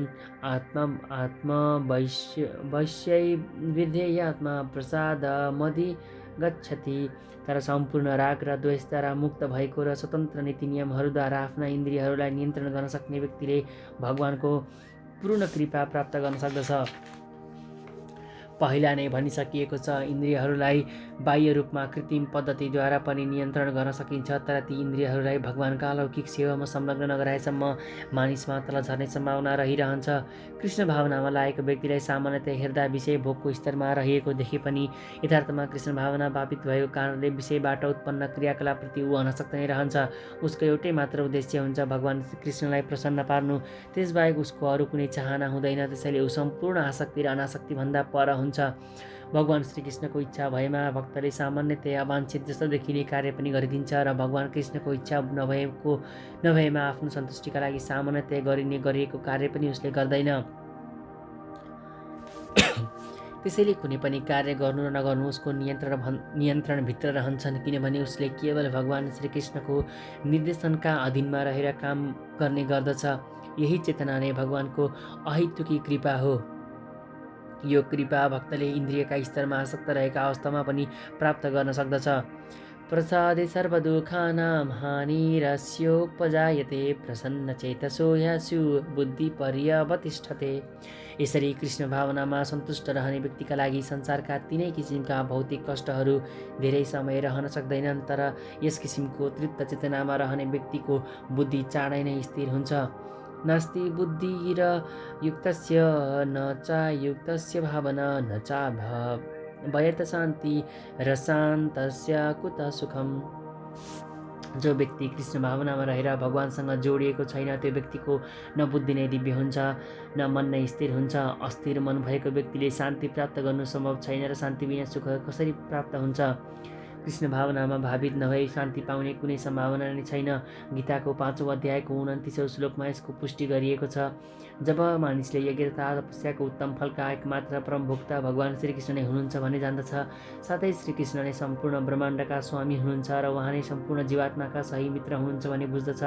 आत्मवश्यै विधेयात्मा प्रसादमधि गच्छति। तर सम्पूर्ण राग र द्वेषद्वारा मुक्त भएको र स्वतन्त्र नीति नियमहरूद्वारा आफ्ना इन्द्रियहरूलाई नियन्त्रण गर्न सक्ने व्यक्तिले भगवानको पूर्ण कृपा प्राप्त गर्न सक्दछ। पहिला नै भनिसकिएको छ, इन्द्रियहरूलाई बाह्य रूपमा कृत्रिम पद्धतिद्वारा पनि नियन्त्रण गर्न सकिन्छ, तर ती इन्द्रियहरूलाई भगवानका अलौकिक सेवामा संलग्न नगराएसम्म मानिसमा तल झर्ने सम्भावना रहिरहन्छ। कृष्ण भावनामा लागेको व्यक्तिलाई सामान्यतया हेर्दा विषय भोगको स्तरमा रहेको देखे पनि यथार्थमा कृष्ण भावना बाधित भएको कारणले विषयबाट उत्पन्न क्रियाकलापप्रति ऊ अनासक्त नै रहन्छ। उसको एउटै मात्र उद्देश्य हुन्छ भगवान कृष्णलाई प्रसन्न पार्नु, त्यसबाहेक उसको अरू कुनै चाहना हुँदैन। त्यसैले ऊ सम्पूर्ण आसक्ति र अनासक्ति भन्दा पर हुन्छ। भगवान श्रीकृष्णको इच्छा भएमा भक्तले सामान्यतया अवाञ्छित जस्तो देखिने कार्य पनि गरिदिन्छ र भगवान कृष्णको इच्छा नभएमा आफ्नो सन्तुष्टिका लागि सामान्यतया गरिएको कार्य पनि उसले गर्दैन। त्यसैले कुनै पनि कार्य गर्नु र नगर्नु उसको नियन्त्रणभित्र रहन्छन्, किनभने उसले केवल भगवान श्रीकृष्णको निर्देशनका अधीनमा रहेर काम गर्ने गर्दछ। यही चेतना नै भगवानको अहेतुकी कृपा हो। यो कृपा भक्तले इन्द्रियका स्तरमा आसक्त रहेका अवस्थामा पनि प्राप्त गर्न सक्दछ। प्रसादे सर्वदुःखानां हानिरस्योपजायते, प्रसन्नचेतसो ह्यसु बुद्धिपर्यवतिष्ठते। यसरी कृष्ण भावनामा सन्तुष्ट रहने व्यक्तिका लागि संसारका तीनै किसिमका भौतिक कष्टहरू धेरै समय रहन सक्दैनन्, तर यस किसिमको तृप्त चेतनामा रहने व्यक्तिको बुद्धि चाँडै नै स्थिर हुन्छ। नास्ति बुद्धिरयुक्तस्य न चायुक्तस्य भावना न चाभयत शान्ति रशान्तस्य कुतः सुखम्। जो व्यक्ति कृष्ण भावनामा रहेर भगवानसँग जोडिएको छैन त्यो व्यक्तिको न बुद्धि नै दिव्य हुन्छ, न मन नै स्थिर हुन्छ। अस्थिर मन भएको व्यक्तिले शान्ति प्राप्त गर्नु सम्भव छैन र शान्ति बिना सुख कसरी प्राप्त हुन्छ? कृष्ण भावनामा भावित नभई शान्ति पाउने कुनै सम्भावना नै छैन। गीताको 5औं अध्यायको 29औं श्लोकमा यसको पुष्टि गरिएको छ। जब मानिसले यज्ञ तथा तपस्याको उत्तम फलका एकमात्र परमभोक्ता भगवान श्रीकृष्ण नै हुनुहुन्छ भन्ने जान्दछ, साथै श्रीकृष्ण नै सम्पूर्ण ब्रह्माण्डका स्वामी हुनुहुन्छ र उहाँ नै सम्पूर्ण जीवात्माका सही मित्र हुनुहुन्छ भन्ने बुझ्दछ,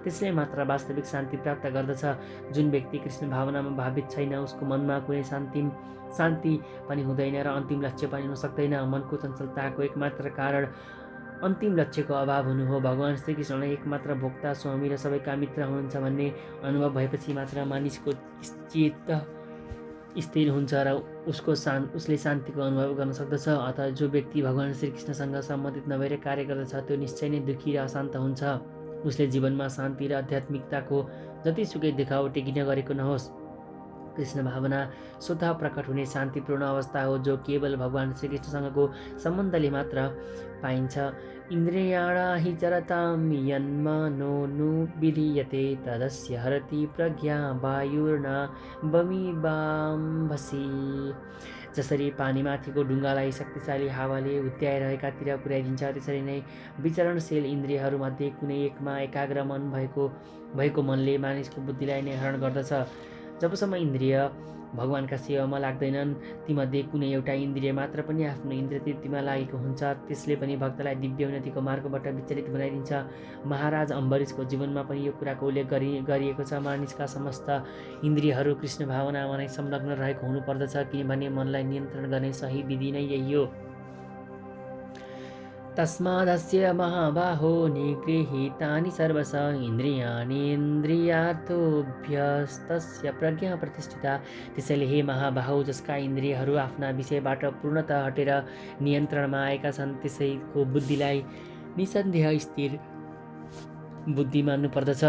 त्यसले मात्र वास्तविक शान्ति प्राप्त गर्दछ। जुन व्यक्ति कृष्ण भावनामा भावित छैन उसको मनमा कुनै शान्ति पनि हुँदैन र अन्तिम लक्ष्य पनि हुन सक्दैन। मनको चञ्चलताको एकमात्र कारण अन्तिम लक्ष्यको अभाव हुनु हो। भगवान श्रीकृष्ण नै एकमात्र भोक्ता, स्वामी र सबैका मित्र हुनुहुन्छ भन्ने अनुभव भएपछि मात्र मानिसको चित्त स्थिर हुन्छ र उसले शान्तिको अनुभव गर्न सक्दछ। अतः जो व्यक्ति भगवान श्रीकृष्णसँग सम्बन्धित नभएर कार्य गर्दछ त्यो निश्चय नै दुःखी र अशान्त हुन्छ। उसले जीवनमा शान्ति र आध्यात्मिकताको जतिसुकै देखावटी किन गरेको नहोस्, कृष्ण भावना स्वतः प्रकट हुने शान्तिपूर्ण अवस्था हो जो केवल भगवान श्रीकृष्णसँगको सम्बन्धले मात्र पाइन्छ। इन्द्रियाणि चरतां यन्मनोनुविधीयते तदस्य हरति प्रज्ञा वायुर्न बमिवाम्भसि। जसरी पानीमाथिको ढुङ्गालाई शक्तिशाली हावाले हुत्याएर एकातिर पुर्याइदिन्छ, त्यसरी नै विचरणशील इन्द्रियहरूमध्ये कुनै एकमा एकाग्र मन भएको मनले मानिसको बुद्धिलाई नै हरण गर्दछ। जबसम्म इन्द्रिय भगवानका सेवामा लाग्दैनन्, तीमध्ये कुनै एउटा इन्द्रिय मात्र पनि आफ्नो इन्द्रिय तृप्तिमा लागेको हुन्छ, त्यसले पनि भक्तलाई दिव्य उन्नतिको मार्गबाट विचलित बनाइदिन्छ। महाराज अम्बरीशको जीवनमा पनि यो कुराको उल्लेख गरिएको छ। मानिसका समस्त इन्द्रियहरू कृष्ण भावनामा नै संलग्न रहेको हुनुपर्दछ, किनभने मनलाई नियन्त्रण गर्ने सही विधि नै यही हो। तस्मादस्य महाबाहो निगृहीतानि सर्वश इन्द्रियाणीन्द्रियार्थोऽभ्यस्तस्य प्रज्ञा प्रतिष्ठिता। त्यसैले हे महाबाहो, जसका इन्द्रियहरू आफ्ना विषयबाट पूर्णतः हटेर नियन्त्रणमा आएका छन्, त्यसैको बुद्धिलाई निसन्देह स्थिर बुद्धि मान्नु पर्दछ।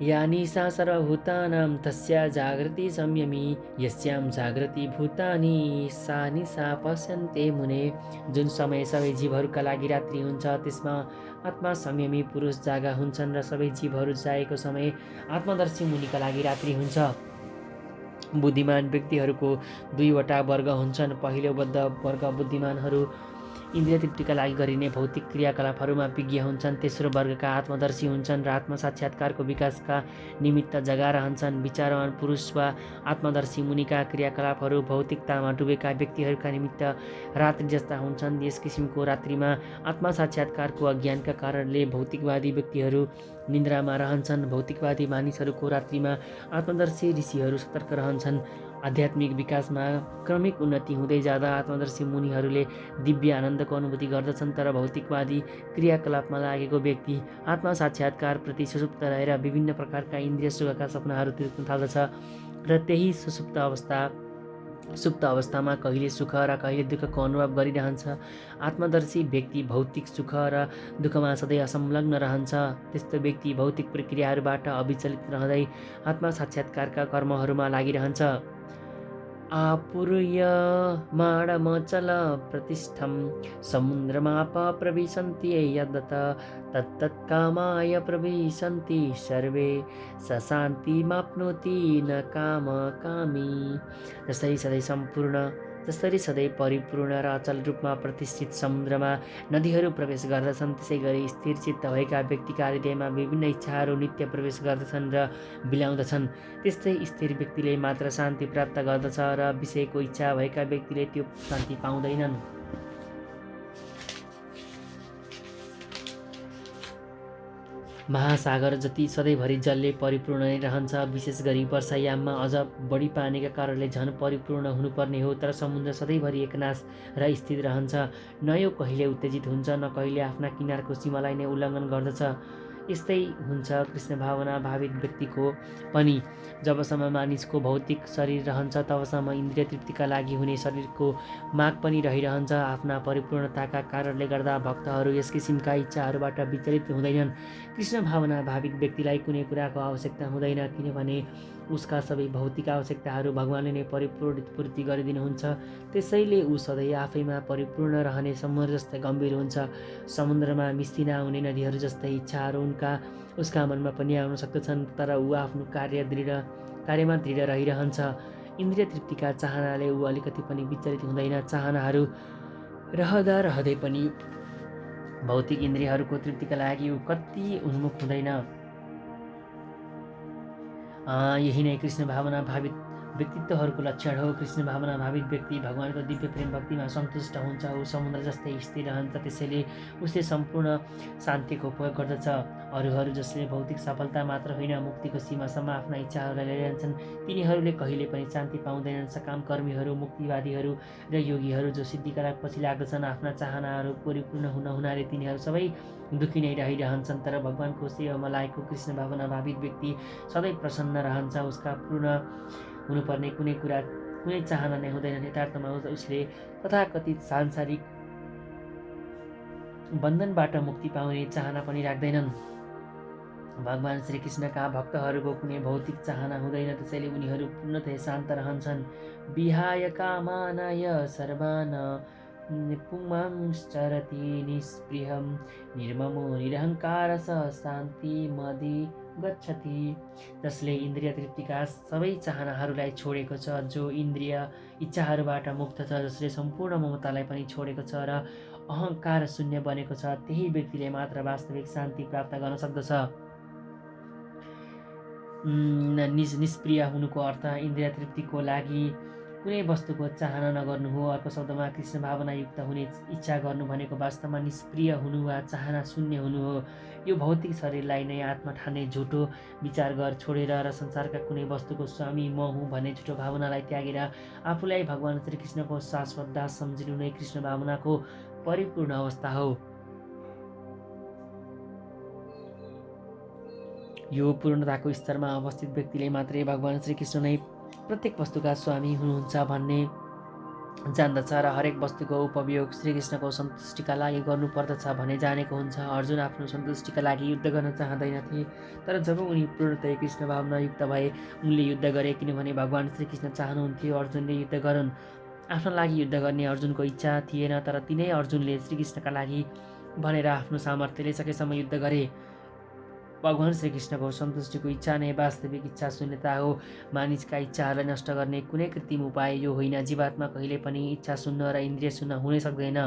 या निशा सर्वभूतानां तस्या जागृति संयमी यस्यां जागृति भूतानि सा निशा पश्यन्ते मुने। जुन समय सबै जीवहरूका लागि रात्रि हुन्छ त्यसमा आत्मा संयमी पुरुष जागा हुन्छन् र सबै जीवहरू जागेको समय आत्मदर्शी मुनिका लागि रात्रि हुन्छ। बुद्धिमान व्यक्तिहरूको दुईवटा वर्ग हुन्छन्। पहिलो वर्ग बुद्धिमानहरू इन्द्रिय तृप्तिका लागि गरिने भौतिक क्रियाकलापहरूमा विज्ञ हुन्छन्। तेस्रो वर्गका आत्मदर्शी हुन्छन् र आत्मसाक्षात्कारको विकासका निमित्त जगा रहन्छन्। विचारवान पुरुष वा आत्मदर्शी मुनिका क्रियाकलापहरू भौतिकतामा डुबेका व्यक्तिहरूका निमित्त रात्रि जस्ता हुन्छन्। यस किसिमको रात्रिमा आत्मसाक्षात्कारको अज्ञानका कारणले भौतिकवादी व्यक्तिहरू निन्द्रामा रहन्छन्। भौतिकवादी मानिसहरूको रात्रिमा आत्मदर्शी ऋषिहरू सतर्क रहन्छन्। आध्यात्मिक विकासमा क्रमिक उन्नति हुँदै जाँदा आत्मदर्शी मुनिहरूले दिव्य आनन्दको अनुभूति गर्दछन्, तर भौतिकवादी क्रियाकलापमा लागेको व्यक्ति आत्मसाक्षात्कार प्रति सुसुप्त रहेर विभिन्न प्रकारका इन्द्रिय सुखका सपनाहरू देख्न थाल्दछ र त्यही सुप्त अवस्थामा कहिले सुख र कहिले दुःखको अनुभव गरिरहन्छ। आत्मदर्शी व्यक्ति भौतिक सुख र दुःखमा सधैँ असंलग्न रहन्छ। त्यस्तो व्यक्ति भौतिक प्रक्रियाहरूबाट अविचलित रहँदै आत्मसाक्षात्कारका कर्महरूमा लागिरहन्छ। आपूर्यमाणमचल प्रतिष्ठं समुद्रमाप प्रविशन्ति यद्दत तत्तत्कामाय प्रविशन्ति सर्वे स शान्तिमाप्नोति न कामकामी। जसरी सधैँ परिपूर्ण र अचल रूपमा प्रतिष्ठित समुद्रमा नदीहरू प्रवेश गर्दछन्, त्यसै गरी स्थिर चित्त भएका व्यक्तिका हृदयमा विभिन्न इच्छाहरू नित्य प्रवेश गर्दछन् र बिलाउँदछन्। त्यस्तै स्थिर व्यक्तिले मात्र शान्ति प्राप्त गर्दछ र विषयको इच्छा भएका व्यक्तिले त्यो शान्ति पाउँदैनन्। महासागर जति सधैँभरि जलले परिपूर्ण नै रहन्छ। विशेष गरी वर्षायाममा अझ बढी पानीका कारणले झन परिपूर्ण हुनुपर्ने हो, तर समुद्र सधैँभरि एकनाश र स्थिर रहन्छ। न यो कहिले उत्तेजित हुन्छ न कहिले आफ्ना किनारको सीमालाई नै उल्लङ्घन गर्दछ। यस्तै हुन्छ कृष्ण भावना भावित व्यक्तिको पनि। जबसम्म मानिसको भौतिक शरीर रहन्छ तबसम्म इन्द्रिय तृप्तिका लागि हुने शरीरको माग पनि रहिरहन्छ। आफ्ना परिपूर्णताका कारणले गर्दा भक्तहरू यस किसिमका इच्छाहरूबाट विचलित हुँदैनन्। कृष्ण भावना भावित व्यक्तिलाई कुनै कुराको आवश्यकता हुँदैन, किनभने उसका सबै भौतिक आवश्यकताहरू भगवानले नै पूर्ति गरिदिनुहुन्छ। त्यसैले ऊ सधैँ आफैमा परिपूर्ण रहने समुद्र जस्तै गम्भीर हुन्छ। समुद्रमा मिस्ती नहुने नदीहरू जस्तै इच्छाहरू उसका मनमा पनि आउन सक्दछन्, तर ऊ आफ्नो कार्यमा दृढ रहिरहन्छ। इन्द्रिय तृप्तिका चाहनाले ऊ अलिकति पनि विचलित हुँदैन। चाहनाहरू रहँदै पनि भौतिक इन्द्रियहरूको तृप्तिका लागि ऊ कति उन्मुख हुँदैन। यही नै कृष्ण भावना भावित व्यक्तित्वहरूको लक्षण हो। कृष्ण भावना भावित व्यक्ति भगवानको दिव्य प्रेम भक्तिमा सन्तुष्ट हुन्छ। ऊ समुद्र जस्तै स्थिर रहन्छ। त्यसैले उसले सम्पूर्ण शान्तिको उपयोग गर्दछ। अरूहरू जसले भौतिक सफलता मात्र होइन, मुक्तिको सीमासम्म आफ्ना इच्छाहरूलाई लिइरहन्छन्, तिनीहरूले कहिले पनि शान्ति पाउँदैनन्। सकाम कर्मीहरू, मुक्तिवादीहरू र योगीहरू जो सिद्धिका पछि लाग्दछन्, आफ्ना चाहनाहरू परिपूर्ण हुनाले तिनीहरू सबै दुखी नै रहिरहन्छन्। तर भगवानको सेवामा लागेको कृष्ण भावना भावित व्यक्ति सधैँ प्रसन्न रहन्छ। उसका पूर्ण हुनुपर्ने कुनै चाहना नै हुँदैन। यथार्थमा उसले तथाकथित सांसारिक बन्धनबाट मुक्ति पाउने चाहना पनि राख्दैनन्। भगवान श्रीकृष्णका भक्तहरूको कुनै भौतिक चाहना हुँदैन। त्यसैले उनीहरू पूर्णतया शान्त रहन्छन्। विहाय कामानय सर्वान् पुंमांश्चरति निष्पृहं निर्ममो निरहङ्कार स शान्तिमधि गच्छति। जसले इन्द्रिय तृप्तिका सबै चाहनाहरूलाई छोडेको छ, जो इन्द्रिय इच्छाहरूबाट मुक्त छ, जसले सम्पूर्ण ममतालाई पनि छोडेको छ र अहङ्कार शून्य बनेको छ, त्यही व्यक्तिले मात्र वास्तविक शान्ति प्राप्त गर्न सक्दछ। निष्प्रिय हुनुको अर्थ इन्द्रिय तृप्तिको लागि कुनै वस्तुको चाहना नगर्नु हो। अर्को शब्दमा कृष्ण भावनायुक्त हुने इच्छा गर्नु भनेको वास्तवमा निष्प्रिय हुनु वा चाहना शून्य हुनु हो। यो भौतिक शरीरलाई नै आत्मा ठान्ने झुटो विचार छोडेर र संसारका कुनै वस्तुको स्वामी म हुँ भन्ने झुटो भावनालाई त्यागेर आफूलाई भगवान श्रीकृष्णको शाश्वत दास सम्झिनु नै कृष्ण भावनाको परिपूर्ण अवस्था हो। यो पूर्णताको स्तरमा अवस्थित व्यक्तिले मात्रै भगवान श्रीकृष्ण नै प्रत्येक वस्तुका स्वामी हुनुहुन्छ भन्ने जान्दछ र हरेक वस्तुको उपयोग श्रीकृष्णको सन्तुष्टिका लागि गर्नुपर्दछ भन्ने जानेको हुन्छ। अर्जुन आफ्नो सन्तुष्टिका लागि युद्ध गर्न चाहँदैनथे, तर जब उनी पूर्णतया कृष्ण भावनायुक्त भए उनले युद्ध गरे, किनभने भगवान श्रीकृष्ण चाहनुहुन्थ्यो अर्जुनले युद्ध गरून्। आफ्नो लागि युद्ध गर्ने अर्जुनको इच्छा थिएन, तर तिनै अर्जुनले श्रीकृष्णका लागि भनेर आफ्नो सामर्थ्यले सकेसम्म युद्ध गरे। भगवान श्रीकृष्णको सन्तुष्टिको इच्छा नै वास्तविक इच्छा शून्यता हो। मानिसका इच्छाहरूलाई नष्ट गर्ने कुनै कृत्रिम उपाय यो होइन। जीवात्मा कहिले पनि इच्छा शून्य र इन्द्रिय शून्य हुनै सक्दैन,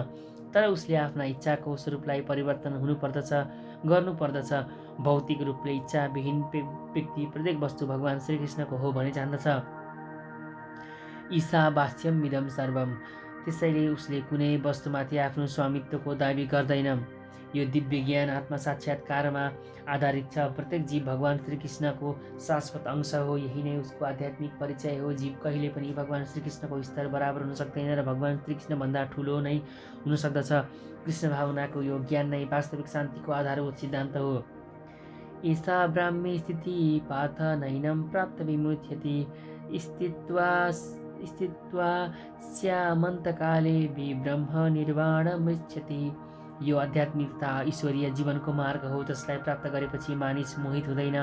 तर उसले आफ्ना इच्छाको स्वरूपलाई परिवर्तन गर्नुपर्दछ। भौतिक रूपले इच्छाविहीन व्यक्ति प्रत्येक वस्तु भगवान श्रीकृष्णको हो भनी जान्दछ। ईशावास्यम् इदं सर्वम्। त्यसैले उसले कुनै वस्तुमाथि आफ्नो स्वामित्वको दाबी गर्दैन। यो दिव्य ज्ञान आत्मा साक्षात्कारमा आधारित छ। प्रत्येक जीव भगवान श्रीकृष्णको शाश्वत अंश हो। यही नै उसको आध्यात्मिक परिचय हो। जीव कहिले पनि भगवान श्रीकृष्णको स्तर बराबर हुन सक्दैन र भगवान श्रीकृष्णभन्दा ठुलो नै हुन सक्दछ। कृष्ण भावनाको यो ज्ञान नै वास्तविक शान्तिको आधारभूत सिद्धान्त हो। एषा ब्राह्मी स्थिति पार्थ नैनं प्राप्त विमुच्यते स्थित्वा स्यामन्तकाले विब्रह्म निर्वाणमृच्छति। यो आध्यात्मिक तथा ईश्वरीय जीवनको मार्ग हो, जसलाई प्राप्त गरेपछि मानिस मोहित हुँदैन।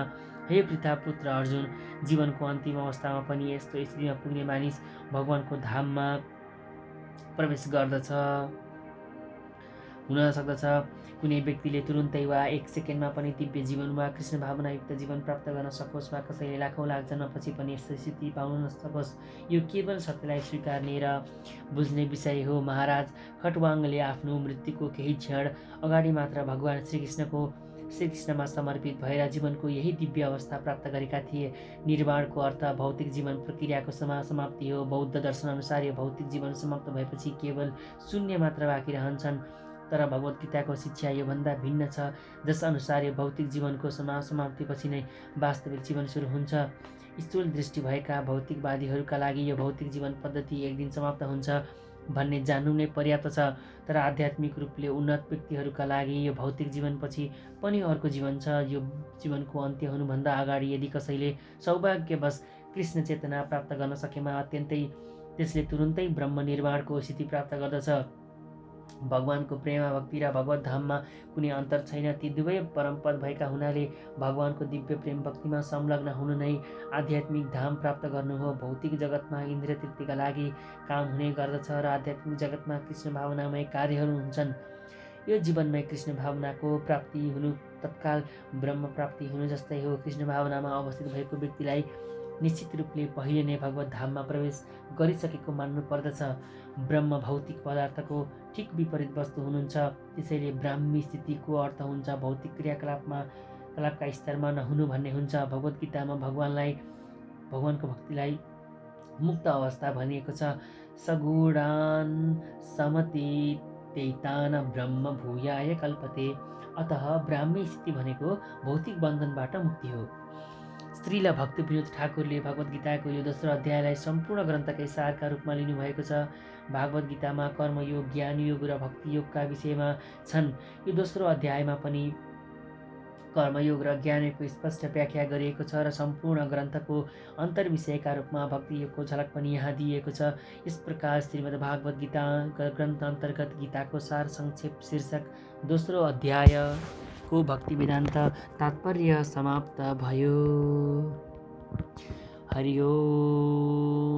हे पृथा पुत्र अर्जुन, जीवनको अन्तिम अवस्थामा पनि यस्तो स्थितिमा पुग्ने मानिस भगवानको धाममा प्रवेश हुन सक्दछ। कुनै व्यक्तिले तुरुन्तै वा एक सेकेन्डमा पनि दिव्य जीवन वा कृष्ण भावनायुक्त जीवन प्राप्त गर्न सकोस्, वा कसैले लाखौँ लाख जन्मपछि पनि यस्तो स्थिति पाउन नसकोस्, यो केवल सत्यलाई स्वीकार्ने र बुझ्ने विषय हो। महाराज खट्वाङ्गले आफ्नो मृत्युको केही क्षण अगाडि मात्र भगवान श्रीकृष्णमा समर्पित भएर जीवनको यही दिव्य अवस्था प्राप्त गरेका थिए। निर्वाणको अर्थ भौतिक जीवन प्रक्रियाको समाप्ति हो। बौद्ध दर्शन अनुसार यो भौतिक जीवन समाप्त भएपछि केवल शून्य मात्र बाँकी रहन्छन्, तर भगवत गीताको शिक्षा योभन्दा भिन्न छ, जस अनुसार यो भौतिक जीवनको समाप्तिपछि नै वास्तविक जीवन सुरु हुन्छ। स्थूल दृष्टि भएका भौतिकवादीहरूका लागि यो भौतिक जीवन पद्धति एक दिन समाप्त हुन्छ भन्ने जान्नु नै पर्याप्त छ, तर आध्यात्मिक रूपले उन्नत व्यक्तिहरूका लागि यो भौतिक जीवनपछि पनि अर्को जीवन छ। यो जीवनको अन्त्य हुनुभन्दा अगाडि यदि कसैले सौभाग्यवश कृष्ण चेतना प्राप्त गर्न सकेमा त्यसले तुरुन्तै ब्रह्म निर्वाणको स्थिति प्राप्त गर्दछ। भगवानको प्रेम भक्ति र भगवत धाममा कुनै अन्तर छैन। ती दुवै परमपद भएका हुनाले भगवानको दिव्य प्रेम भक्तिमा संलग्न हुनु नै आध्यात्मिक धाम प्राप्त गर्नु हो। भौतिक जगतमा इन्द्रिय तृप्तिका लागि काम हुने गर्दछ र आध्यात्मिक जगतमा कृष्ण भावनामय कार्यहरू हुन्छन्। यो जीवनमै कृष्ण भावनाको प्राप्ति हुनु तत्काल ब्रह्म प्राप्ति हुनु जस्तै हो। कृष्ण भावनामा अवस्थित भएको व्यक्तिलाई निश्चित रूपले पहिले नै भगवत धाममा प्रवेश गरिसकेको मान्नु पर्दछ। ब्रह्म भौतिक पदार्थको ठिक विपरीत वस्तु हुनुहुन्छ। त्यसैले ब्राह्मी स्थितिको अर्थ हुन्छ भौतिक क्रियाकलापका स्तरमा नहुनु भन्ने हुन्छ। भगवत गीतामा भगवानको भक्तिलाई मुक्त अवस्था भनिएको छ। सगुणान समतीतैतान ब्रह्म भूयाय कल्पते। अतः ब्राह्मी स्थिति भनेको भौतिक बन्धनबाट मुक्ति हो। श्रील भक्तिविनोद ठाकुरले भगवत गीताको यो दोस्रो अध्यायलाई सम्पूर्ण ग्रन्थकै सारका रूपमा लिनुभएको छ। भागवत गीतामा कर्मयोग, ज्ञानयोग र भक्तियोगका विषयमा छन्। यो दोस्रो अध्यायमा पनि कर्मयोग र ज्ञानयोगको स्पष्ट व्याख्या गरिएको छ र सम्पूर्ण ग्रन्थको अन्तर्विषयका रूपमा भक्तियोगको झलक पनि यहाँ दिइएको छ। यस प्रकार श्रीमद् भागवत गीता ग्रन्थ अन्तर्गत गीताको सार संक्षेप शीर्षक दोस्रो अध्यायको भक्ति वेदान्त तात्पर्य समाप्त भयो। हरि ओम।